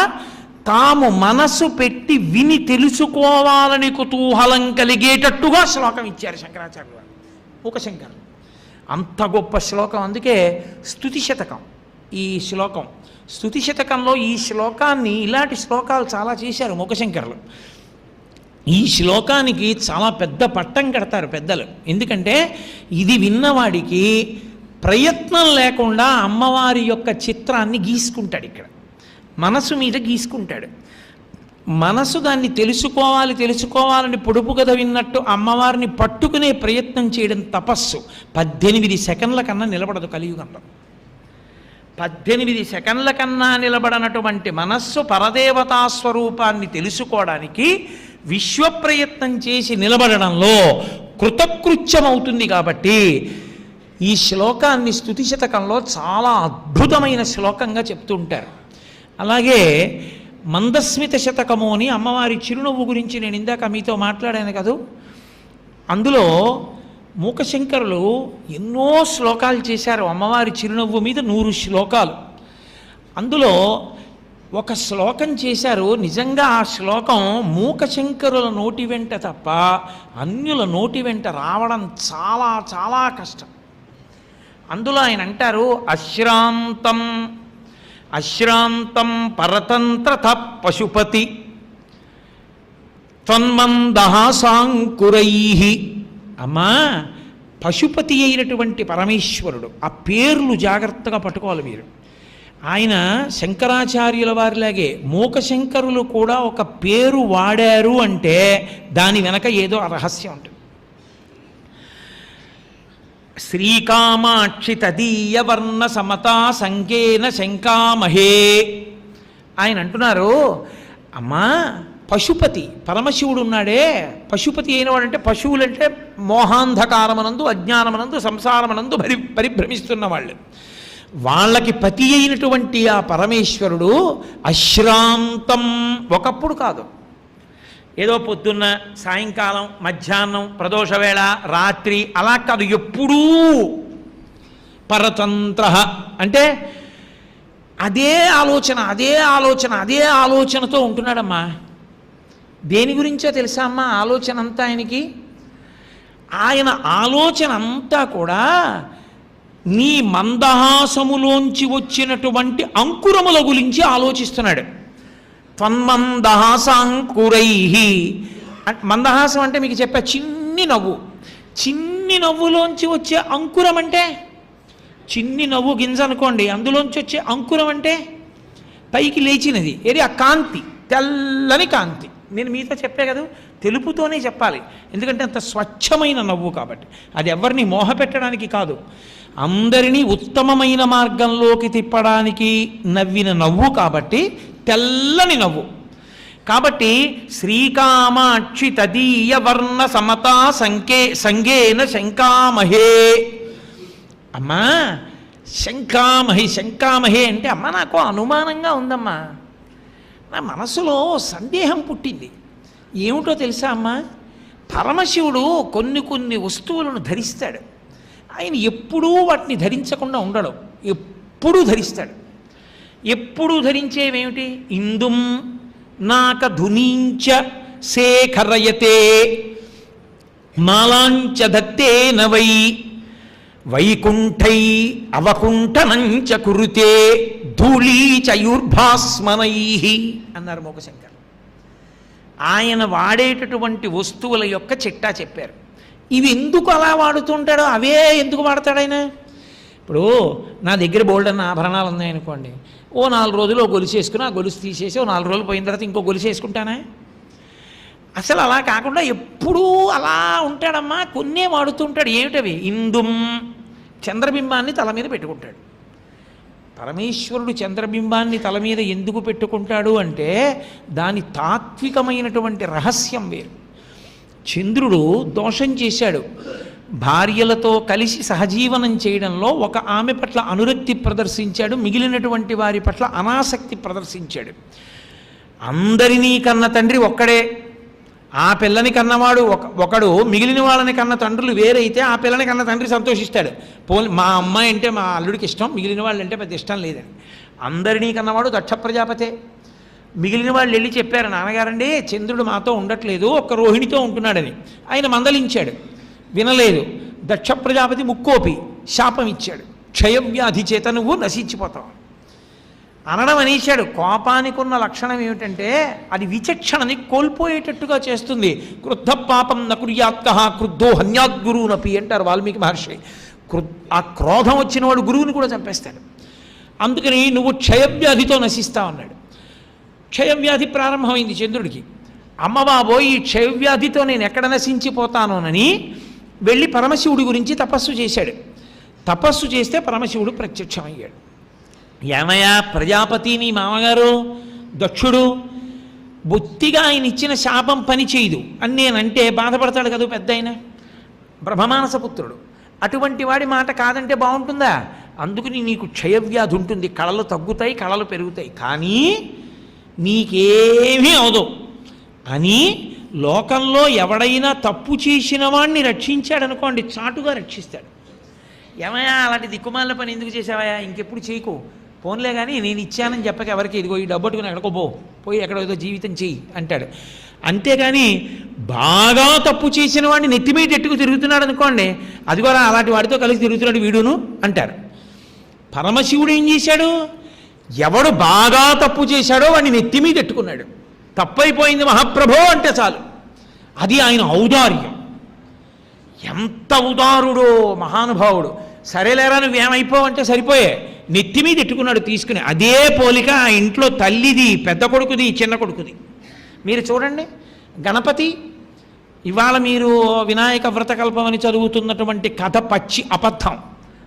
తాము మనసు పెట్టి విని తెలుసుకోవాలని కుతూహలం కలిగేటట్టుగా శ్లోకం ఇచ్చారు శంకరాచార్యులు వారు, మూకశంకరులు. అంత గొప్ప శ్లోకం. అందుకే స్తుతి శతకం ఈ శ్లోకం. స్తుతి శతకంలో ఈ శ్లోకాన్ని, ఇలాంటి శ్లోకాలు చాలా చేశారు మూకశంకరులు. ఈ శ్లోకానికి చాలా పెద్ద పట్టం కడతారు పెద్దలు. ఎందుకంటే ఇది విన్నవాడికి ప్రయత్నం లేకుండా అమ్మవారి యొక్క చిత్రాన్ని గీసుకుంటాడు. ఇక్కడ మనసు మీద గీసుకుంటాడు. మనసు దాన్ని తెలుసుకోవాలని పొడుపు కథ విన్నట్టు అమ్మవారిని పట్టుకునే ప్రయత్నం చేయడం తపస్సు. 18 సెకండ్ల కన్నా నిలబడదు కలియుగంలో. 18 సెకండ్ల కన్నా నిలబడనటువంటి మనస్సు పరదేవతా స్వరూపాన్ని తెలుసుకోవడానికి విశ్వప్రయత్నం చేసి నిలబడడంలో కృతకృత్యం అవుతుంది. కాబట్టి ఈ శ్లోకాన్ని స్తుతి శతకంలో చాలా అద్భుతమైన శ్లోకంగా చెప్తూ ఉంటారు. అలాగే మందస్మిత శతకము అని అమ్మవారి చిరునవ్వు గురించి నేను ఇందాక మీతో మాట్లాడాను కదా, అందులో మూకశంకరులు ఎన్నో శ్లోకాలు చేశారు. అమ్మవారి చిరునవ్వు మీద 100 శ్లోకాలు. అందులో ఒక శ్లోకం చేశారు. నిజంగా ఆ శ్లోకం మూకశంకరుల నోటి వెంట తప్ప అన్యుల నోటి వెంట రావడం చాలా చాలా కష్టం. అందులో ఆయన అంటారు, అశ్రాంతం అశ్రాంతం పరతంత్రత పశుపతి త్వన్మందహాసాంకురై. అమ్మా, పశుపతి అయినటువంటి పరమేశ్వరుడు, ఆ పేర్లు జాగ్రత్తగా పట్టుకోవాలి మీరు. ఆయన శంకరాచార్యుల వారిలాగే మూకశంకరులు కూడా ఒక పేరు వాడారు అంటే దాని వెనక ఏదో రహస్యం ఉంటుంది. శ్రీకామాక్షి తదీయ వర్ణ సమతా సంకేన శంకామహే. ఆయన అంటున్నారు, అమ్మా పశుపతి పరమశివుడు ఉన్నాడే, పశుపతి అయినవాడంటే పశువులంటే మోహాంధకారమనందు అజ్ఞానమనందు సంసారమనందు పరిభ్రమిస్తున్న వాళ్ళు, వాళ్ళకి పతి అయినటువంటి ఆ పరమేశ్వరుడు అశ్రాంతం, ఒకప్పుడు కాదు, ఏదో పొద్దున్న సాయంకాలం మధ్యాహ్నం ప్రదోషవేళ రాత్రి అలా కాదు, ఎప్పుడూ పరతంత్ర అంటే అదే ఆలోచన అదే ఆలోచన అదే ఆలోచనతో ఉంటున్నాడమ్మా. దేని గురించో తెలుసా అమ్మా ఆలోచన అంతా ఆయనకి? ఆయన ఆలోచన అంతా కూడా నీ మందహాసములోంచి వచ్చినటువంటి అంకురముల గురించి ఆలోచిస్తున్నాడు. త్వన్మందహాసాంకురై. మందహాసం అంటే మీకు చెప్పా, చిన్ని నవ్వు. చిన్ని నవ్వులోంచి వచ్చే అంకురం అంటే, చిన్ని నవ్వు గింజ అనుకోండి, అందులోంచి వచ్చే అంకురం అంటే పైకి లేచినది ఏది? ఆ కాంతి, తెల్లని కాంతి. నేను మీతో చెప్పే కదా, తెలుపుతోనే చెప్పాలి, ఎందుకంటే అంత స్వచ్ఛమైన నవ్వు కాబట్టి. అది ఎవరిని మోహపెట్టడానికి కాదు, అందరినీ ఉత్తమమైన మార్గంలోకి తిప్పడానికి నవ్విన నవ్వు కాబట్టి తెల్లని నవ్వు. కాబట్టి శ్రీకామాక్షి తదీయ వర్ణ సమతా సంగేన శంకామహే. అమ్మా శంకామహి శంకామహే అంటే, అమ్మ నాకు అనుమానంగా ఉందమ్మా, నా మనసులో సందేహం పుట్టింది. ఏమిటో తెలుసా అమ్మా, పరమశివుడు కొన్ని కొన్ని వస్తువులను ధరిస్తాడు, ఆయన ఎప్పుడూ వాటిని ధరించకుండా ఉండడు, ఎప్పుడూ ధరిస్తాడు. ఎప్పుడూ ధరించేవేమిటి? ఇందుం నాక ధునీంచ శేఖరయతే మాలాంచ దత్తేన వై వైకుంఠై అవకుంఠనంచ కురుతే ధూళీచయుర్భాస్మనై అన్నారు మూకశంకర్. ఆయన వాడేటటువంటి వస్తువుల యొక్క చిట్టా చెప్పారు. ఇవి ఎందుకు అలా వాడుతుంటాడో అవే ఎందుకు వాడతాడు ఆయన. ఇప్పుడు నా దగ్గర బోల్డన్న ఆభరణాలు ఉన్నాయనుకోండి, ఓ 4 రోజులు ఓ గొలుసు వేసుకుని ఆ గొలుసు తీసేసి ఓ 4 రోజులు పోయిన తర్వాత ఇంకో గొలుసు వేసుకుంటానా? అసలు అలా కాకుండా ఎప్పుడూ అలా ఉంటాడమ్మా, కొన్నే వాడుతుంటాడు. ఏమిటవి? ఇందుం, చంద్రబింబాన్ని తల మీద పెట్టుకుంటాడు. పరమేశ్వరుడు చంద్రబింబాన్ని తల మీద ఎందుకు పెట్టుకుంటాడు అంటే దాని తాత్వికమైనటువంటి రహస్యం వేరు. చంద్రుడు దోషం చేశాడు, భార్యలతో కలిసి సహజీవనం చేయడంలో ఒక ఆమె పట్ల అనురక్తి ప్రదర్శించాడు, మిగిలినటువంటి వారి పట్ల అనాసక్తి ప్రదర్శించాడు. అందరినీ కన్న తండ్రి ఒక్కడే, ఆ పిల్లని కన్నవాడు ఒకడు, మిగిలిన వాళ్ళని కన్న తండ్రులు వేరైతే ఆ పిల్లని కన్న తండ్రి సంతోషిస్తాడు. మా అమ్మాయి అంటే మా అల్లుడికి ఇష్టం, మిగిలిన వాళ్ళు అంటే పెద్ద ఇష్టం లేదని. అందరినీ కన్నవాడు దక్ష ప్రజాపతే. మిగిలిన వాళ్ళు వెళ్ళి చెప్పారు, నాన్నగారండి చంద్రుడు మాతో ఉండట్లేదు, ఒక్క రోహిణితో ఉంటున్నాడని. ఆయన మందలించాడు, వినలేదు. దక్ష ప్రజాపతి ముక్కోపి శాపం ఇచ్చాడు, క్షయవ్యాధి చేత నువ్వు నశించిపోతావు అనడం అనేశాడు. కోపానికి ఉన్న లక్షణం ఏమిటంటే అది విచక్షణని కోల్పోయేటట్టుగా చేస్తుంది. క్రుద్ధ పాపం నకుర్యాత్కః క్రుద్ధో హన్యాద్గురునపి అంటారు వాల్మీకి మహర్షి. ఆ క్రోధం వచ్చిన వాడు గురువుని కూడా చంపేస్తాడు. అందుకని నువ్వు క్షయవ్యాధితో నశిస్తావు అన్నాడు. క్షయవ్యాధి ప్రారంభమైంది చంద్రుడికి. అమ్మబాబో ఈ క్షయవ్యాధితో నేను ఎక్కడ నశించిపోతానోనని వెళ్ళి పరమశివుడి గురించి తపస్సు చేశాడు. తపస్సు చేస్తే పరమశివుడు ప్రత్యక్షమయ్యాడు. ఏమయ్యా ప్రజాపతి నీ మామగారు దక్షుడు బొత్తిగా ఆయన ఇచ్చిన శాపం పని చేయదు అని నేనంటే బాధపడతాడు కదా పెద్ద ఆయన, బ్రహ్మమానస పుత్రుడు. అటువంటి వాడి మాట కాదంటే బాగుంటుందా? అందుకని నీకు క్షయవ్యాధి ఉంటుంది, కళలు తగ్గుతాయి, కళలు పెరుగుతాయి, కానీ నీకేమీ అవదు అని లోకంలో ఎవడైనా తప్పు చేసిన వాడిని రక్షించాడనుకోండి చాటుగా రక్షిస్తాడు. ఏమయ్యా అలాంటి దిక్కుమాల పని ఎందుకు చేసావయ్యా, ఇంకెప్పుడు చేయకు, పోన్లే కానీ నేను ఇచ్చానని చెప్పక ఎవరికి ఇదిగో ఈ డబ్బట్టుకుని ఎక్కడికో పోయి ఎక్కడో ఏదో జీవితం చెయ్యి అంటాడు. అంతేగాని బాగా తప్పు చేసిన వాడిని నెత్తిమీద ఎట్టుకు తిరుగుతున్నాడు అనుకోండి, అది కూడా అలాంటి వాడితో కలిసి తిరుగుతున్నాడు వీడును అంటారు. పరమశివుడు ఏం చేశాడు? ఎవడు బాగా తప్పు చేశాడో వాడిని నెత్తిమీద ఎట్టుకున్నాడు. తప్పైపోయింది మహాప్రభో అంటే చాలు, అది ఆయన ఔదార్యం. ఎంత ఉదారుడో మహానుభావుడు. సరేలేరా నువ్వేమైపోవు అంటే సరిపోయే, నెత్తి మీద ఎట్టుకున్నాడు తీసుకుని. అదే పోలిక ఆ ఇంట్లో తల్లిది, పెద్ద కొడుకుది, చిన్న కొడుకుది. మీరు చూడండి, గణపతి ఇవాళ మీరు వినాయక వ్రతకల్పం అని చదువుతున్నటువంటి కథ పచ్చి అబద్ధం.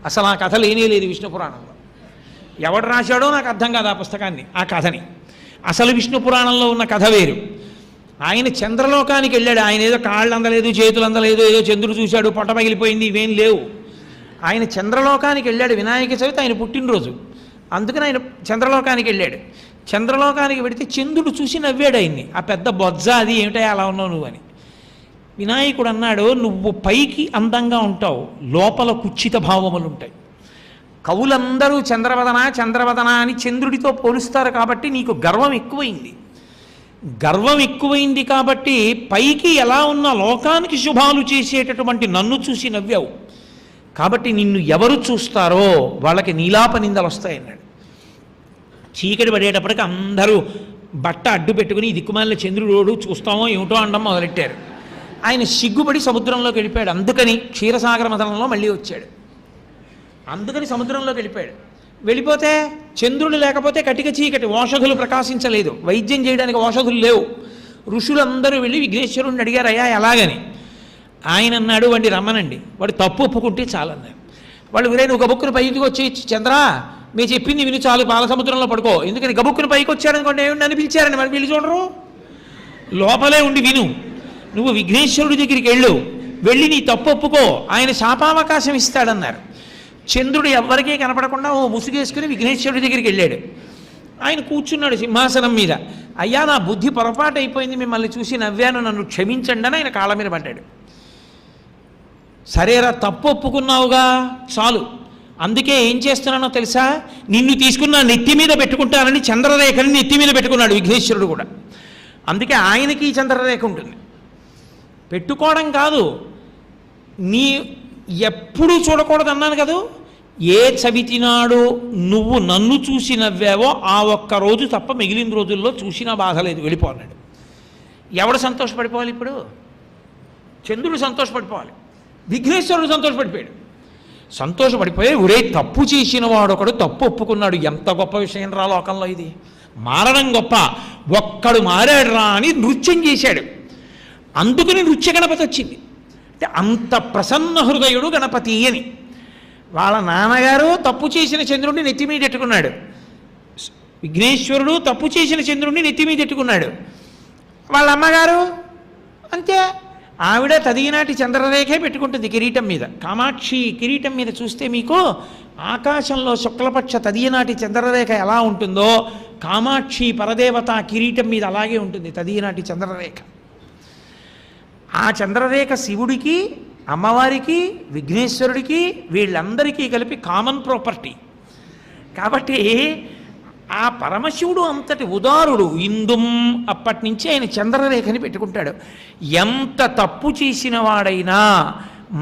అసలు ఆ కథ లేనే లేదు విష్ణు పురాణంలో. ఎవడు రాశాడో నాకు అర్థం కాదు ఆ పుస్తకాన్ని, ఆ కథని. అసలు విష్ణు పురాణంలో ఉన్న కథ వేరు. ఆయన చంద్రలోకానికి వెళ్ళాడు. ఆయన ఏదో కాళ్ళు అందలేదు, చేతులు అందలేదు, ఏదో చంద్రుడు చూశాడు, పొట్ట పగిలిపోయింది, ఇవేం లేవు. ఆయన చంద్రలోకానికి వెళ్ళాడు. వినాయక చవితి ఆయన పుట్టినరోజు, అందుకని ఆయన చంద్రలోకానికి వెళ్ళాడు. చంద్రలోకానికి వెడితే చంద్రుడు చూసి నవ్వాడు ఆయన్ని. ఆ పెద్ద బొజ్జ అది ఏమిటా అలా ఉన్నావు నువ్వు అని. వినాయకుడు అన్నాడు, నువ్వు పైకి అందంగా ఉంటావు, లోపల కుచ్చిత భావములు ఉంటాయి. కవులందరూ చంద్రవదన చంద్రవదన అని చంద్రుడితో పోలుస్తారు కాబట్టి నీకు గర్వం ఎక్కువైంది. గర్వం ఎక్కువైంది కాబట్టి పైకి ఎలా ఉన్న లోకానికి శుభాలు చేసేటటువంటి నన్ను చూసి నవ్వావు. కాబట్టి నిన్ను ఎవరు చూస్తారో వాళ్ళకి నీలాప నిందలు వస్తాయన్నాడు. చీకటి పడేటప్పటికి అందరూ బట్ట అడ్డు పెట్టుకుని దిక్కుమాలిన చంద్రుడు చూస్తామో ఏమిటో అనడం మొదలెట్టారు. ఆయన సిగ్గుపడి సముద్రంలోకి వెళ్ళిపోయాడు. అందుకని క్షీరసాగర మథనంలో మళ్ళీ వచ్చాడు. అందుకని సముద్రంలోకి వెళ్ళిపోయాడు. వెళ్ళిపోతే చంద్రుడు లేకపోతే కటిక చీకటి, ఓషధులు ప్రకాశించలేదు, వైద్యం చేయడానికి ఓషధులు లేవు. ఋషులందరూ వెళ్ళి విఘ్నేశ్వరుడిని అడిగారు, అయ్యా ఎలాగని. ఆయన అన్నాడు, వాడిని రమ్మనండి, వాడు తప్పు ఒప్పుకుంటే చాలన్నారు. వాళ్ళు వీరే నువ్వు గబుక్కుని పైకి వచ్చి, చంద్ర మీరు చెప్పింది విని చాలు, పాలసముద్రంలో పడుకో. ఎందుకని గబుక్కుని పైకి వచ్చారనుకోండి, ఏమిటి అని పిలిచారని మరి వీళ్ళు చూడరు, లోపలే ఉండి విను. నువ్వు విఘ్నేశ్వరుడి దగ్గరికి వెళ్ళి నీ తప్పు ఒప్పుకో, ఆయన శాపావకాశం ఇస్తాడన్నారు. చంద్రుడు ఎవ్వరికీ కనపడకుండా ఓ ముసుగేసుకుని విఘ్నేశ్వరుడి దగ్గరికి వెళ్ళాడు. ఆయన కూర్చున్నాడు సింహాసనం మీద. అయ్యా నా బుద్ధి పొరపాటు అయిపోయింది, మిమ్మల్ని చూసి నవ్వాను, నన్ను క్షమించండి అని ఆయన కాళ్ళ మీద పడ్డాడు. సరేరా తప్పు ఒప్పుకున్నావుగా చాలు, అందుకే ఏం చేస్తున్నానో తెలుసా, నిన్ను తీసుకున్న నెత్తి మీద పెట్టుకుంటానని చంద్రరేఖని నెత్తి మీద పెట్టుకున్నాడు విఘ్నేశ్వరుడు కూడా. అందుకే ఆయనకి చంద్రరేఖ ఉంటుంది. పెట్టుకోవడం కాదు, నీ ఎప్పుడూ చూడకూడదు అన్నాను కదా. ఏ చవితినాడు నువ్వు నన్ను చూసి నవ్వావో ఆ ఒక్కరోజు తప్ప మిగిలిన రోజుల్లో చూసినా బాధ లేదు, వెళ్ళిపోన్నాడు. ఎవడు సంతోషపడిపోవాలి ఇప్పుడు? చంద్రుడు సంతోషపడిపోవాలి, విఘ్నేశ్వరుడు సంతోషపడిపోయాడు. సంతోషపడిపోయి ఒరే తప్పు చేసిన వాడు ఒకడు తప్పు ఒప్పుకున్నాడు, ఎంత గొప్ప విషయం రా లోకంలో ఇది, మారడం గొప్ప, ఒక్కడు మారాడు రా అని నృత్యం చేశాడు. అందుకని నృత్య గణపతి వచ్చింది. అంటే అంత ప్రసన్న హృదయుడు గణపతి అని. వాళ్ళ నాన్నగారు తప్పు చేసిన చంద్రుడిని నెత్తి మీద ఎట్టుకున్నాడు, విఘ్నేశ్వరుడు తప్పు చేసిన చంద్రుడిని నెత్తి మీద ఎట్టుకున్నాడు. వాళ్ళ అమ్మగారు అంతే, ఆవిడ తదినాటి చంద్రరేఖే పెట్టుకుంటుంది కిరీటం మీద. కామాక్షి కిరీటం మీద చూస్తే మీకు ఆకాశంలో శుక్లపక్ష తదియనాటి చంద్రరేఖ ఎలా ఉంటుందో కామాక్షి పరదేవత కిరీటం మీద అలాగే ఉంటుంది తదియనాటి చంద్రరేఖ. ఆ చంద్రరేఖ శివుడికి, అమ్మవారికి, విఘ్నేశ్వరుడికి వీళ్ళందరికీ కలిపి కామన్ ప్రాపర్టీ. కాబట్టి ఆ పరమశివుడు అంతటి ఉదారుడు. ఇందుం అప్పటి నుంచి ఆయన చంద్రరేఖని పెట్టుకుంటాడు. ఎంత తప్పు చేసిన వాడైనా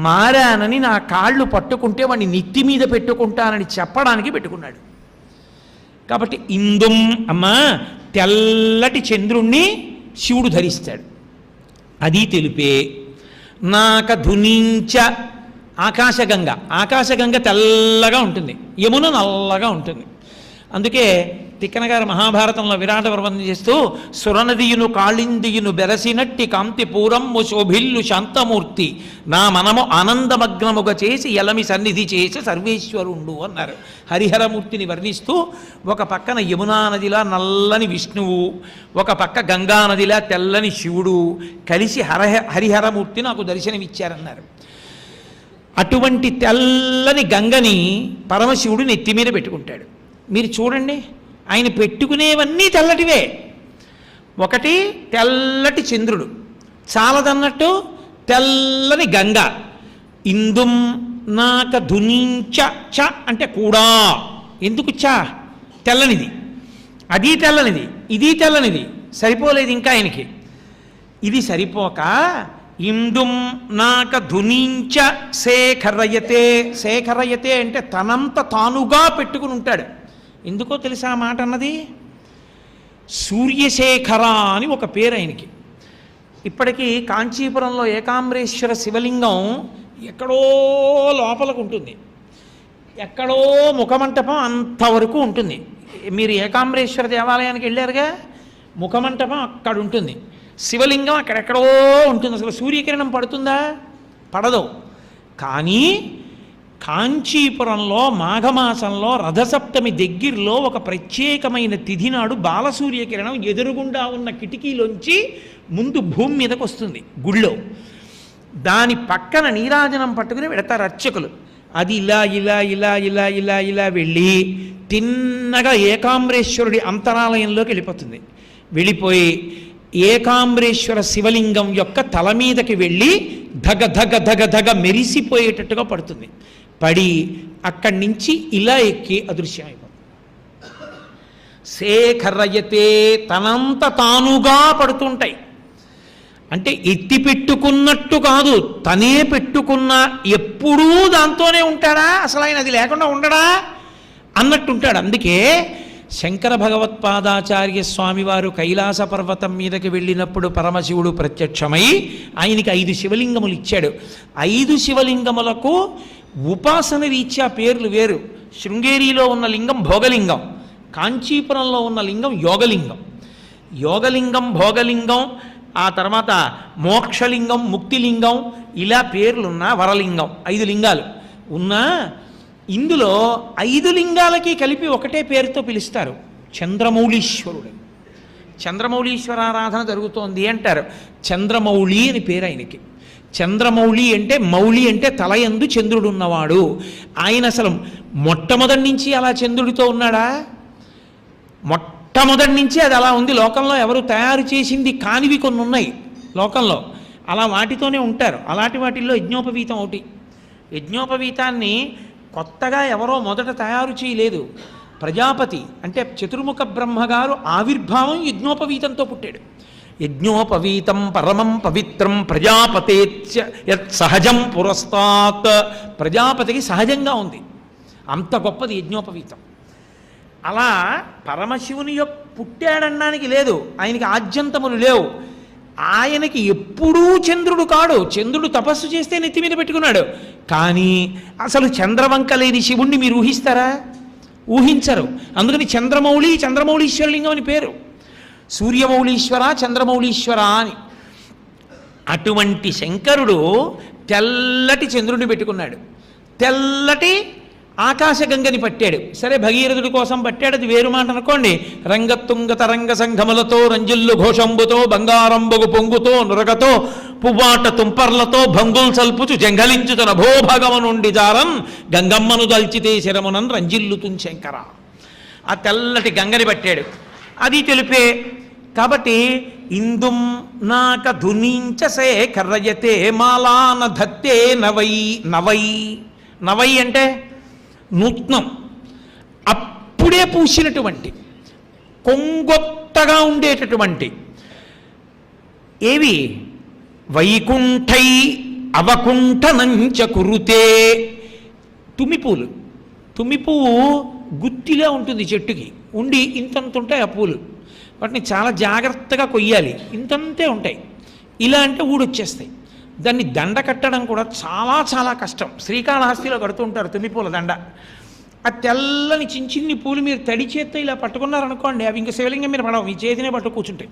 మారానని నా కాళ్ళు పట్టుకుంటే వాడిని నెత్తి మీద పెట్టుకుంటానని చెప్పడానికి పెట్టుకున్నాడు. కాబట్టి ఇందుం అమ్మ తెల్లటి చంద్రుణ్ణి శివుడు ధరిస్తాడు, అది తెలిపే. నాక ధునించ ఆకాశగంగ, ఆకాశగంగ తెల్లగా ఉంటుంది, యమున నల్లగా ఉంటుంది. అందుకే తిక్కన గారు మహాభారతంలో విరాట వర్ణన చేస్తూ సురనదియును కాళిందియును బెరసినట్టి కాంతి పూరమ్ము శోభిల్లు శాంతమూర్తి నా మనము ఆనందమగ్నముగా చేసి ఎలమి సన్నిధి చేసి సర్వేశ్వరుండు అన్నారు. హరిహరమూర్తిని వర్ణిస్తూ ఒక పక్కన యమునా నదిలా నల్లని విష్ణువు, ఒక పక్క గంగా నదిలా తెల్లని శివుడు కలిసి హరిహరమూర్తి నాకు దర్శనమిచ్చారన్నారు. అటువంటి తెల్లని గంగని పరమశివుడు నెత్తి మీద పెట్టుకుంటాడు. మీరు చూడండి, ఆయన పెట్టుకునేవన్నీ తెల్లటివే. ఒకటి తెల్లటి చంద్రుడు, చాలదన్నట్టు తెల్లని గంగ. ఇందుం నాక ధునించ, చ అంటే కూడా. ఎందుకు చ? తెల్లనిది, అది తెల్లనిది, ఇది తెల్లనిది, సరిపోలేదు ఇంకా ఆయనకి. ఇది సరిపోక ఇందుం నాక ధునించ శేఖరయతే, శేఖరయతే అంటే తనంత తానుగా పెట్టుకుని ఉంటాడు. ఎందుకో తెలుసా ఆ మాట అన్నది? సూర్యశేఖర అని ఒక పేరు ఆయనకి. ఇప్పటికీ కాంచీపురంలో ఏకాంబరేశ్వర శివలింగం ఎక్కడో లోపలకు ఉంటుంది, ఎక్కడో ముఖమంటపం అంతవరకు ఉంటుంది. మీరు ఏకాంబరేశ్వర దేవాలయానికి వెళ్ళారుగా, ముఖమంటపం అక్కడ ఉంటుంది, శివలింగం అక్కడెక్కడో ఉంటుంది. అసలు సూర్యకిరణం పడుతుందా? పడదు. కానీ కాంచీపురంలో మాఘమాసంలో రథసప్తమి దగ్గరలో ఒక ప్రత్యేకమైన తిథి నాడు బాలసూర్యకిరణం ఎదురుగుండా ఉన్న కిటికీలోంచి ముందు భూమి మీదకి వస్తుంది గుళ్ళో. దాని పక్కన నీరాజనం పట్టుకుని పెడతారు అర్చకులు. అది ఇలా ఇలా ఇలా ఇలా ఇలా ఇలా వెళ్ళి తిన్నగా ఏకాంబరేశ్వరుడి అంతరాలయంలోకి వెళ్ళిపోతుంది. వెళ్ళిపోయి ఏకాంబరేశ్వర శివలింగం యొక్క తల మీదకి వెళ్ళి ధగ ధగ ధగ ధగ మెరిసిపోయేటట్టుగా పడుతుంది. పడి అక్కడి నుంచి ఇలా ఎక్కి అదృశ్యమైపోతుంది. శేఖరయతే, తనంత తానుగా పడుతుంటాయి. అంటే ఎత్తి పెట్టుకున్నట్టు కాదు, తనే పెట్టుకున్న, ఎప్పుడూ దాంతోనే ఉంటాడా, అసలు ఆయన అది లేకుండా ఉండడా అన్నట్టుంటాడు. అందుకే శంకర భగవత్పాదాచార్య స్వామివారు కైలాస పర్వతం మీదకి వెళ్ళినప్పుడు పరమశివుడు ప్రత్యక్షమై ఆయనకి 5 శివలింగములు ఇచ్చాడు. 5 శివలింగములకు ఉపాసన రీత్యా పేర్లు వేరు. శృంగేరిలో ఉన్న లింగం భోగలింగం, కాంచీపురంలో ఉన్న లింగం యోగలింగం. యోగలింగం, భోగలింగం, ఆ తర్వాత మోక్షలింగం, ముక్తిలింగం, ఇలా పేర్లున్న వరలింగం, 5 లింగాలు ఉన్నా ఇందులో 5 లింగాలకి కలిపి ఒకటే పేరుతో పిలుస్తారు, చంద్రమౌళీశ్వరుడు. చంద్రమౌళీశ్వరారాధన జరుగుతోంది అంటారు. చంద్రమౌళి అని పేరు ఆయనకి. చంద్రమౌళి అంటే, మౌళి అంటే తలయందు చంద్రుడు ఉన్నవాడు. ఆయన అసలు మొట్టమొదటి నుంచి అలా చంద్రుడితో ఉన్నాడా? మొట్టమొదటి నుంచి అది అలా ఉంది. లోకంలో ఎవరు తయారు చేసింది కానివి కొన్ని ఉన్నాయి లోకంలో, అలా వాటితోనే ఉంటారు. అలాంటి వాటిల్లో యజ్ఞోపవీతం ఒకటి. యజ్ఞోపవీతాన్ని కొత్తగా ఎవరో మొదట తయారు చేయలేదు. ప్రజాపతి అంటే చతుర్ముఖ బ్రహ్మగారు ఆవిర్భావం యజ్ఞోపవీతంతో పుట్టాడు. యజ్ఞోపవీతం పరమం పవిత్రం ప్రజాపతే యత్ సహజం పురస్తాత్. ప్రజాపతికి సహజంగా ఉంది, అంత గొప్పది యజ్ఞోపవీతం. అలా పరమశివుని పుట్టాడనడానికి లేదు, ఆయనకి ఆద్యంతములు లేవు. ఆయనకి ఎప్పుడూ చంద్రుడు కాడు, చంద్రుడు తపస్సు చేస్తే నెత్తి మీద పెట్టుకున్నాడు. కానీ అసలు చంద్రవంక లేని శివుణ్ణి మీరు ఊహిస్తారా? ఊహించరు. అందుకని చంద్రమౌళి, చంద్రమౌళీశ్వరలింగం అని పేరు. సూర్యమౌళీశ్వర, చంద్రమౌళీశ్వర అని. అటువంటి శంకరుడు తెల్లటి చంద్రుడిని పెట్టుకున్నాడు, తెల్లటి ఆకాశగంగని పట్టాడు. సరే, భగీరథుడి కోసం పట్టాడు, అది వేరు మాట అనుకోండి. రంగతుంగ తరంగ సంఘములతో రంజిల్లు ఘోషంబుతో బంగారంబగు పొంగుతో నురగతో పువ్వాట తుంపర్లతో భంగుల్ సల్పుచు జంఘలించుత నభోభగమ నుండి జారం గంగమ్మను దల్చితే శరమునన్ రంజిల్లుతున్ శంకర. ఆ తెల్లటి గంగని పట్టాడు, అది తెలిపే. కాబట్టి ఇందుం నాక ధునించ శేఖరయతే మాలాన ధత్తే నవై. నవై, నవై అంటే నూత్నం, అప్పుడే పూసినటువంటి, కొంగొత్తగా ఉండేటటువంటి. ఏవి? వైకుంఠై అవకుంఠనంచ కురుతే. తుమ్మిపూలు. తుమ్మిపువ్వు గుత్తిలా ఉంటుంది, చెట్టుకి ఉండి ఇంతంత ఉంటాయి ఆ పూలు. వాటిని చాలా జాగ్రత్తగా కొయ్యాలి, ఇంతంతే ఉంటాయి. ఇలా అంటే ఊడొచ్చేస్తాయి. దాన్ని దండ కట్టడం కూడా చాలా చాలా కష్టం. శ్రీకాళహస్తిలో కడుతూ ఉంటారు తుమ్మిపూల దండ. ఆ తెల్లని చిన్ని పూలు మీరు తడి చేత్తో ఇలా పట్టుకున్నారనుకోండి, అవి ఇంకా శివలింగం మీద పడవు, మీ చేతినే పట్టు కూర్చుంటాయి.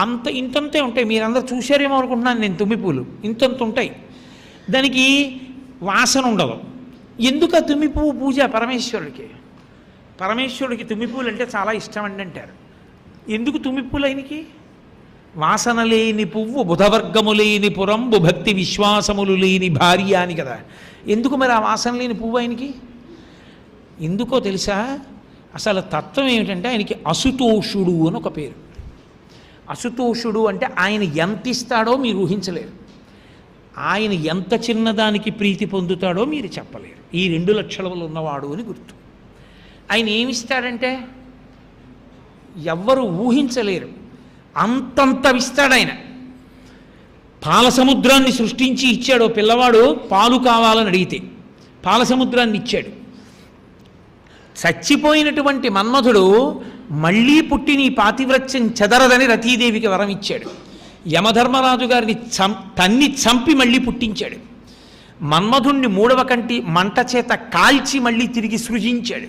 అంత ఇంతంతే ఉంటాయి. మీరందరూ చూశారేమో అనుకుంటున్నాను నేను. తుమ్మిపూలు ఇంతంత ఉంటాయి, దానికి వాసన ఉండదు. ఎందుకు ఆ తుమ్మిపువ్వు పూజ? పరమేశ్వరుడికి. పరమేశ్వరుడికి తుమ్మిపూలు అంటే చాలా ఇష్టం అండి అంటారు. ఎందుకు తుమ్మిపూలు ఆయనకి? వాసన లేని పువ్వు బుధవర్గము లేని పురంబు భక్తి విశ్వాసములు లేని భార్య అని కదా. ఎందుకు మరి ఆ వాసన లేని పువ్వు ఆయనకి? ఎందుకో తెలుసా? అసలు తత్వం ఏమిటంటే ఆయనకి అసుతోషుడు అని ఒక పేరు. అసుతోషుడు అంటే ఆయన ఎంత ఇస్తాడో మీరు ఊహించలేరు, ఆయన ఎంత చిన్నదానికి ప్రీతి పొందుతాడో మీరు చెప్పలేరు. ఈ 2 లక్షణములు ఉన్నవాడు అని గుర్తు. ఆయన ఏమిస్తాడంటే ఎవ్వరు ఊహించలేరు అంతంతవిస్తాడు ఆయన. పాలసముద్రాన్ని సృష్టించి ఇచ్చాడు. పిల్లవాడు పాలు కావాలని అడిగితే పాలసముద్రాన్ని ఇచ్చాడు. చచ్చిపోయినటువంటి మన్మధుడు మళ్ళీ పుట్టి నీ పాతివ్రత్యం చెదరదని రతీదేవికి వరం ఇచ్చాడు. యమధర్మరాజు గారిని తన్ని చంపి మళ్ళీ పుట్టించాడు. మన్మధుణ్ణి 3వ కంటి మంట చేత కాల్చి మళ్ళీ తిరిగి సృజించాడు.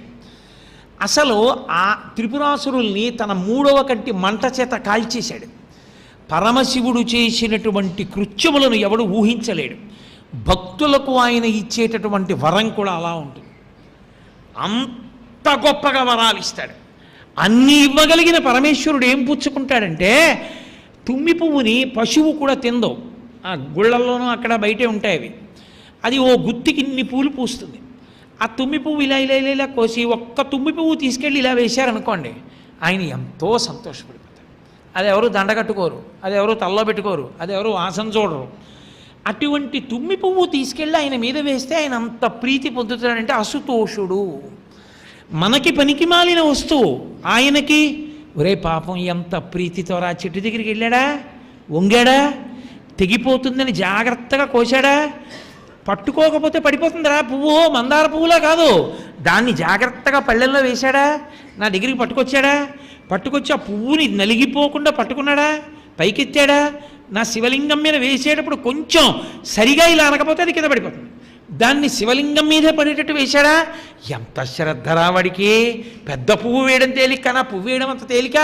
అసలు ఆ త్రిపురాసురుల్ని తన 3వ కంటి మంట చేత కాల్చేశాడు. పరమశివుడు చేసినటువంటి కృత్యములను ఎవడు ఊహించలేడు. భక్తులకు ఆయన ఇచ్చేటటువంటి వరం కూడా అలా ఉంటుంది. అంత గొప్పగా వరాలు ఇస్తాడు. అన్నీ ఇవ్వగలిగిన పరమేశ్వరుడు ఏం పుచ్చుకుంటాడంటే, తుమ్మి పువ్వుని పశువు కూడా తిందో, ఆ గుళ్ళల్లోనూ అక్కడ బయటే ఉంటాయి అవి. అది ఓ గుత్తికి ఇన్ని పూలు పూస్తుంది. ఆ తుమ్మి పువ్వు ఇలా ఇలా ఇలా ఇలా కోసి ఒక్క తుమ్మి పువ్వు తీసుకెళ్ళి ఇలా వేశారనుకోండి, ఆయన ఎంతో సంతోషపడిపోతారు. అది ఎవరు దండ కట్టుకోరు, అది ఎవరు తల్లో పెట్టుకోరు, అది ఎవరు వాసన చూడరు. అటువంటి తుమ్మి పువ్వు తీసుకెళ్ళి ఆయన మీద వేస్తే ఆయన అంత ప్రీతి పొందుతాడంటే అసుతోషుడు. మనకి పనికి మాలిన వస్తువు ఆయనకి, ఒరే పాపం ఎంత ప్రీతితో రా చెట్టు దగ్గరికి వెళ్ళాడా, వంగాడా, తెగిపోతుందని జాగ్రత్తగా కోశాడా, పట్టుకోకపోతే పడిపోతుందిరా పువ్వు, మందార పువ్వులా కాదు, దాన్ని జాగ్రత్తగా పళ్ళెల్లో వేశాడా, నా దగ్గరికి పట్టుకొచ్చాడా, పట్టుకొచ్చి ఆ పువ్వుని నలిగిపోకుండా పట్టుకున్నాడా, పైకెత్తాడా, నా శివలింగం మీద వేసేటప్పుడు కొంచెం సరిగా ఇలా అనకపోతే అది కింద పడిపోతుంది, దాన్ని శివలింగం మీదే పడేటట్టు వేశాడా, ఎంత శ్రద్ధరా వాడికి, పెద్ద పువ్వు వేయడం తేలిక నా పువ్వు వేయడం అంత తేలిక,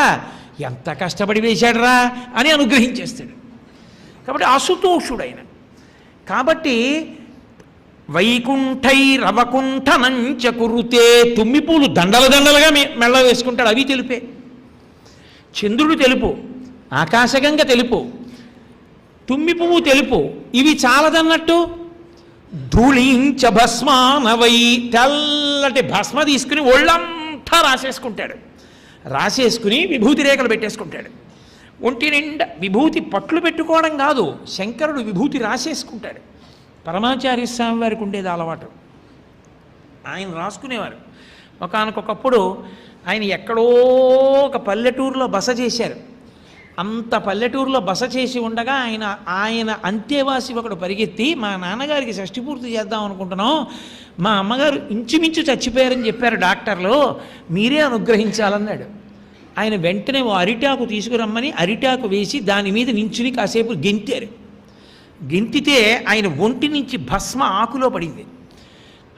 ఎంత కష్టపడి వేశాడరా అని అనుగ్రహించేస్తాడు. కాబట్టి అసుతోషుడైన. కాబట్టి వైకుంఠై రవకుంఠనంచ కురుతే, తుమ్మిపూలు దండల దండలుగా మెళ్ళ వేసుకుంటాడు. అవి తెలుపే. చంద్రుడు తెలుపు, ఆకాశగంగ తెలుపు, తుమ్మి పువ్వు తెలుపు. ఇవి చాలదన్నట్టు ధూళించ భస్మానవై, తెల్లటి భస్మ తీసుకుని ఒళ్ళంతా రాసేసుకుంటాడు. రాసేసుకుని విభూతి రేఖలు పెట్టేసుకుంటాడు. ఒంటి నిండా విభూతి పట్లు పెట్టుకోవడం కాదు, శంకరుడు విభూతి రాసేసుకుంటాడు. పరమాచార్య స్వామి వారికి ఉండేది అలవాటు, ఆయన రాసుకునేవారు. ఒకానొకప్పుడు ఆయన ఎక్కడో ఒక పల్లెటూరులో బస చేశారు. అంత పల్లెటూరులో బస చేసి ఉండగా ఆయన అంతేవాసి ఒకడు పరిగెత్తి, మా నాన్నగారికి షష్ఠి పూర్తి చేద్దాం అనుకుంటున్నాం, మా అమ్మగారు ఇంచుమించు చచ్చిపోయారని చెప్పారు డాక్టర్లు, మీరే అనుగ్రహించాలన్నాడు. ఆయన వెంటనే ఓ అరిటాకు తీసుకురమ్మని అరిటాకు వేసి దాని మీద నించుని కాసేపు గెంతారు. గెంతితే ఆయన ఒంటి నుంచి భస్మ ఆకులో పడింది.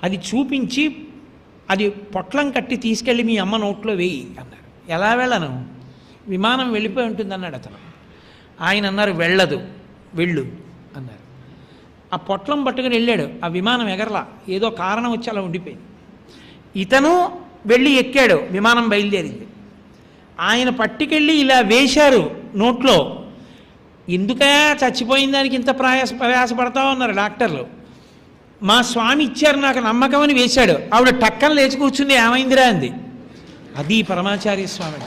అది చూపించి, అది పొట్లం కట్టి తీసుకెళ్ళి మీ అమ్మ నోట్లో వేయి అన్నారు. ఎలా వెళ్ళను, విమానం వెళ్ళిపోయి ఉంటుంది అన్నాడు అతను. ఆయన అన్నారు వెళ్ళదు, వెళ్ళు అన్నారు. ఆ పొట్లం పట్టుకుని వెళ్ళాడు. ఆ విమానం ఎగరలా, ఏదో కారణం వచ్చి అలా ఉండిపోయింది. ఇతను వెళ్ళి ఎక్కాడు, విమానం బయలుదేరింది. ఆయన పట్టుకెళ్ళి ఇలా వేశారు నోట్లో. ఎందుకా చచ్చిపోయిన దానికి ఇంత ప్రయాసపడతావు అన్నారు డాక్టర్లు. మా స్వామి ఇచ్చారు నాకు నమ్మకం అని వేశాడు. ఆవిడ టక్కన లేచి కూర్చుంది, ఏమైందిరా అంది. అది పరమాచార్య స్వామి,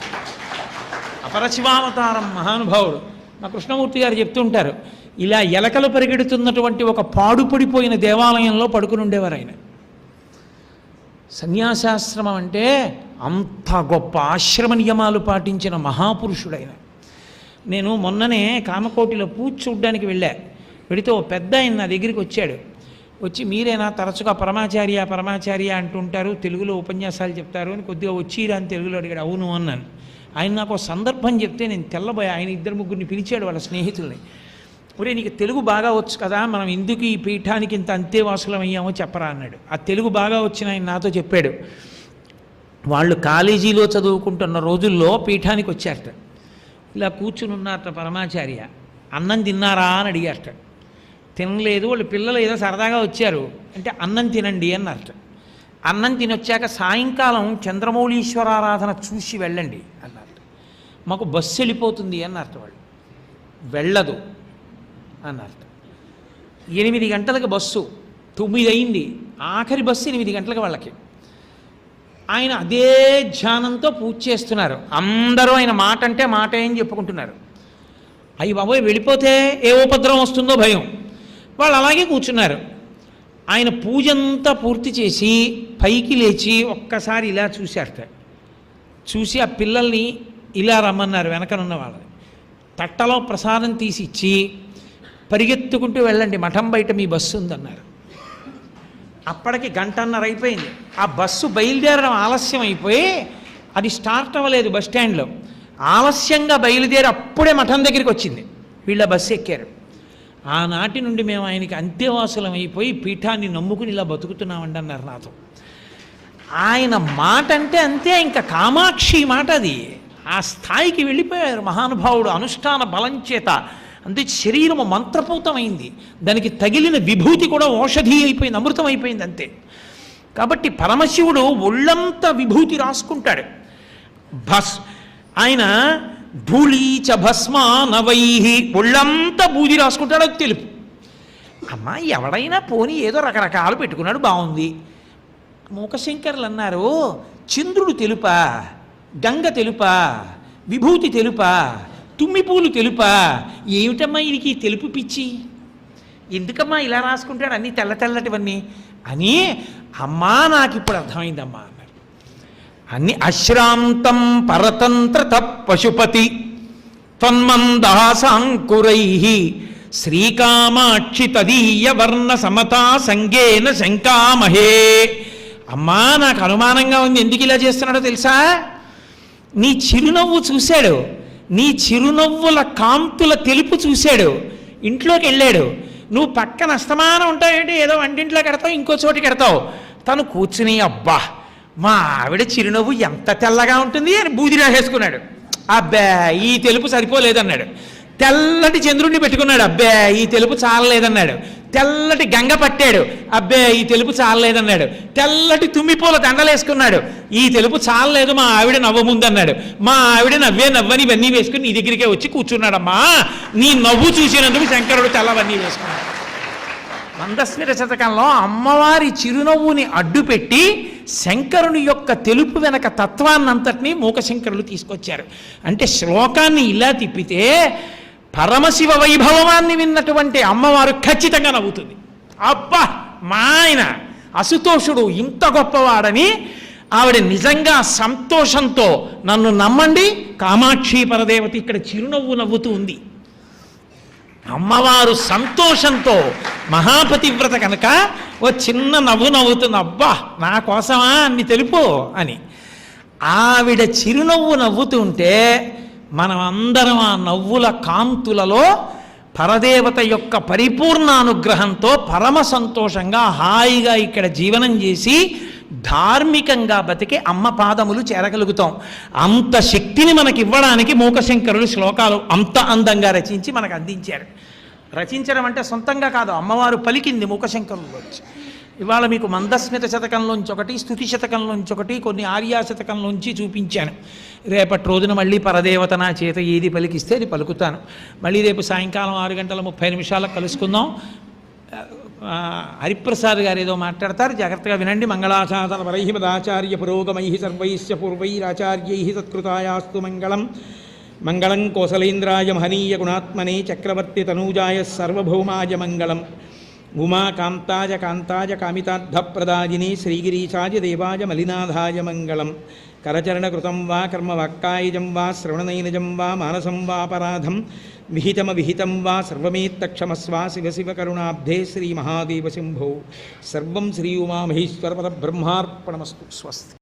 అపరశివావతారం మహానుభావుడు. మా కృష్ణమూర్తి గారు చెప్తుంటారు, ఇలా ఎలకలు పరిగెడుతున్నటువంటి ఒక పాడుపడిపోయిన దేవాలయంలో పడుకుని ఉండేవారు ఆయన. సన్యాసాశ్రమం అంటే అంత గొప్ప ఆశ్రమ నియమాలు పాటించిన మహాపురుషుడైన. నేను మొన్ననే కామకోటిలో పూజ చూడ్డానికి వెళితే ఓ పెద్ద ఆయన నా దగ్గరికి వచ్చాడు. వచ్చి మీరేనా తరచుగా పరమాచార్య అంటుంటారు, తెలుగులో ఉపన్యాసాలు చెప్తారు అని కొద్దిగా వచ్చిరా అని తెలుగులో అడిగాడు. అవును అన్నాను. ఆయన నాకు ఒక సందర్భం చెప్తే నేను తెల్లబోయా. ఆయన 2-3 పిలిచాడు వాళ్ళ స్నేహితుల్ని. ఒరే నీకు తెలుగు బాగా వచ్చు కదా, మనం ఎందుకు ఈ పీఠానికి ఇంత అంతేవాసులం అయ్యామో చెప్పరా అన్నాడు. ఆ తెలుగు బాగా వచ్చిన ఆయన నాతో చెప్పాడు, వాళ్ళు కాలేజీలో చదువుకుంటున్న రోజుల్లో పీఠానికి వచ్చారట. ఇలా కూర్చుని ఉన్నారట పరమాచార్య. అన్నం తిన్నారా అని అడిగారట. తినలేదు. వాళ్ళు పిల్లలు ఏదో సరదాగా వచ్చారు అంటే అన్నం తినండి అన్నారట. అన్నం తినొచ్చాక సాయంకాలం చంద్రమౌళీశ్వరారాధన చూసి వెళ్ళండి అన్నారట. మాకు బస్సు వెళ్ళిపోతుంది అన్నారట. వాళ్ళు వెళ్ళదు అన్నారట. 8 గంటలకు బస్సు, 9 అయింది, ఆఖరి బస్సు 8 గంటలకు వాళ్ళకి. ఆయన అదే ధ్యానంతో పూజ చేస్తున్నారు. అందరూ ఆయన మాట అంటే మాట ఏం చెప్పుకుంటున్నారు. అయ్యి బాబోయ్ వెళ్ళిపోతే ఏ ఉపద్రవం వస్తుందో భయం. వాళ్ళు అలాగే కూర్చున్నారు. ఆయన పూజంతా పూర్తి చేసి పైకి లేచి ఒక్కసారి ఇలా చూశారట. చూసి ఆ పిల్లల్ని ఇలా రమ్మన్నారు వెనకనున్న వాళ్ళని. తట్టలో ప్రసాదం తీసి ఇచ్చి పరిగెత్తుకుంటూ వెళ్ళండి, మఠం బయట మీ బస్సు ఉందన్నారు. అప్పటికి 1.5 గంట అయిపోయింది. ఆ బస్సు బయలుదేరడం ఆలస్యం అయిపోయి అది స్టార్ట్ అవ్వలేదు బస్ స్టాండ్లో. ఆలస్యంగా బయలుదేరి అప్పుడే మఠం దగ్గరికి వచ్చింది. వీళ్ళ బస్సు ఎక్కారు. ఆనాటి నుండి మేము ఆయనకి అంత్యవాసులం అయిపోయి పీఠాన్ని నమ్ముకుని ఇలా బతుకుతున్నామండి అన్నారు నాతో. ఆయన మాట అంటే అంతే, ఇంకా కామాక్షి మాట అది. ఆ స్థాయికి వెళ్ళిపోయారు మహానుభావుడు అనుష్ఠాన బలం చేత. అంతే శరీరము మంత్రపూతమైంది, దానికి తగిలిన విభూతి కూడా ఔషధి అయిపోయింది, అమృతం అయిపోయింది అంతే. కాబట్టి పరమశివుడు ఒళ్ళంతా విభూతి రాసుకుంటాడు. ఆయన ధూళీచ భస్మానవై, ఒళ్ళంతా బూది రాసుకుంటాడు, అది తెలుపు. అమ్మా ఎవడైనా పోనీ ఏదో రకరకాలు పెట్టుకున్నాడు, బాగుంది. మూకశంకరులు అన్నారు, చంద్రుడు తెలుపా, గంగ తెలుపా, విభూతి తెలుపా, తుమ్మిపూలు తెలుపా, ఏమిటమ్మా ఇది తెలుపు పిచ్చి, ఎందుకమ్మా ఇలా రాసుకుంటాడు అన్నీ తెల్ల తెల్లటివన్నీ అని. అమ్మా నాకు ఇప్పుడు అర్థమైందమ్మా అన్నారు. అన్ని అశ్రాంతం పరతంత్రత పశుపతి త్వన్మందాసాంకురై శ్రీకామాక్షి తదీయ వర్ణ సమతా సంగేన శంకామహే. అమ్మా నాకు అనుమానంగా ఉంది, ఎందుకు ఇలా చేస్తున్నాడో తెలుసా? నీ చిరునవ్వు చూశాడు, నీ చిరునవ్వుల కాంతుల తెలుపు చూశాడు, ఇంట్లోకి వెళ్ళాడు. నువ్వు పక్కన అస్తమానం ఉంటావేంటి, ఏదో వంటింట్లో కడతావు, ఇంకో చోటికి కడతావు. తను కూర్చుని అబ్బా మా ఆవిడ చిరునవ్వు ఎంత తెల్లగా ఉంటుంది అని బూది రాసేసుకున్నాడు. అబ్బా ఈ తెలుపు సరిపోలేదన్నాడు. తెల్లటి చంద్రుడిని పెట్టుకున్నాడు, అబ్బే ఈ తెలుపు చాలలేదన్నాడు. తెల్లటి గంగ పట్టాడు, అబ్బే ఈ తెలుపు చాలలేదన్నాడు. తెల్లటి తుమ్మిపూల దండలేసుకున్నాడు, ఈ తెలుపు చాలలేదు మా ఆవిడ నవ్వముందన్నాడు. మా ఆవిడ నవ్వని ఇవన్నీ వేసుకుని నీ దగ్గరికే వచ్చి కూర్చున్నాడమ్మా, నీ నవ్వు చూసినందుకు శంకరుడు తెల్లవన్నీ వేసుకున్నాడు. మందస్మిత శతకంలో అమ్మవారి చిరునవ్వుని అడ్డుపెట్టి శంకరుని యొక్క తెలుపు వెనక తత్వాన్నంతటినీ మూకశంకరులు తీసుకొచ్చారు. అంటే శ్లోకాన్ని ఇలా తిప్పితే పరమశివ వైభవాన్ని విన్నటువంటి అమ్మవారు ఖచ్చితంగా నవ్వుతుంది. అబ్బా మా ఆయన అసుతోషుడు ఇంత గొప్పవాడని ఆవిడ నిజంగా సంతోషంతో నన్ను నమ్మండి, కామాక్షి పరదేవత ఇక్కడ చిరునవ్వు నవ్వుతూ ఉంది. అమ్మవారు సంతోషంతో మహాపతివ్రత కనుక ఓ చిన్న నవ్వు నవ్వుతుంది, అబ్బా నా కోసమా అన్ని తెలుపు అని. ఆవిడ చిరునవ్వు నవ్వుతుంటే మనం అందరం ఆ నవ్వుల కాంతులలో పరదేవత యొక్క పరిపూర్ణ అనుగ్రహంతో పరమ సంతోషంగా హాయిగా ఇక్కడ జీవనం చేసి ధార్మికంగా బతికి అమ్మ పాదములు చేరగలుగుతాం. అంత శక్తిని మనకి ఇవ్వడానికి మూకశంకరులు శ్లోకాలు అంత అందంగా రచించి మనకు అందించారు. రచించడం అంటే సొంతంగా కాదు, అమ్మవారు పలికింది మూకశంకరుల్లోంచి. ఇవాళ మీకు మందస్మిత శతకంలోంచి ఒకటి, స్తుతి శతకంలోంచి ఒకటి, కొన్ని ఆర్యా శతకంలోంచి చూపించాను. రేపటి రోజున మళ్ళీ పరదేవత నా చేత ఏది పలికిస్తే అది పలుకుతాను. మళ్ళీ రేపు సాయంకాలం 6:30 కలుసుకుందాం. హరిప్రసాద్ గారు ఏదో మాట్లాడతారు, జాగ్రత్తగా వినండి. మంగళాశాసన వరై మదాచార్య పురోగమై సర్వైశ్చ పూర్వైరాచార్యై సత్కృతాయాస్తు మంగళం. మంగళం కోసలేంద్రాయ మహనీయ గుణాత్మనే చక్రవర్తి తనూజాయ సర్వభౌమాయ మంగళం. ఉమాకాంతాయ కాంతాయ కామితార్థప్రదాయినే శ్రీగిరీశాయ దేవాయ మలినాథాయ మంగళం. కరచరణకృతం వా కర్మవాక్కాయజం వా శ్రవణనైనజం వా మానసం వాపరాధం విహితమవిహితం వా సర్వమేత్తక్షమస్వా శివ శివ కరుణాబ్ధే శ్రీ మహాదేవ శంభో. సర్వం శ్రీ ఉమామహేశ్వర పరబ్రహ్మార్పణమస్తు. స్వస్తి.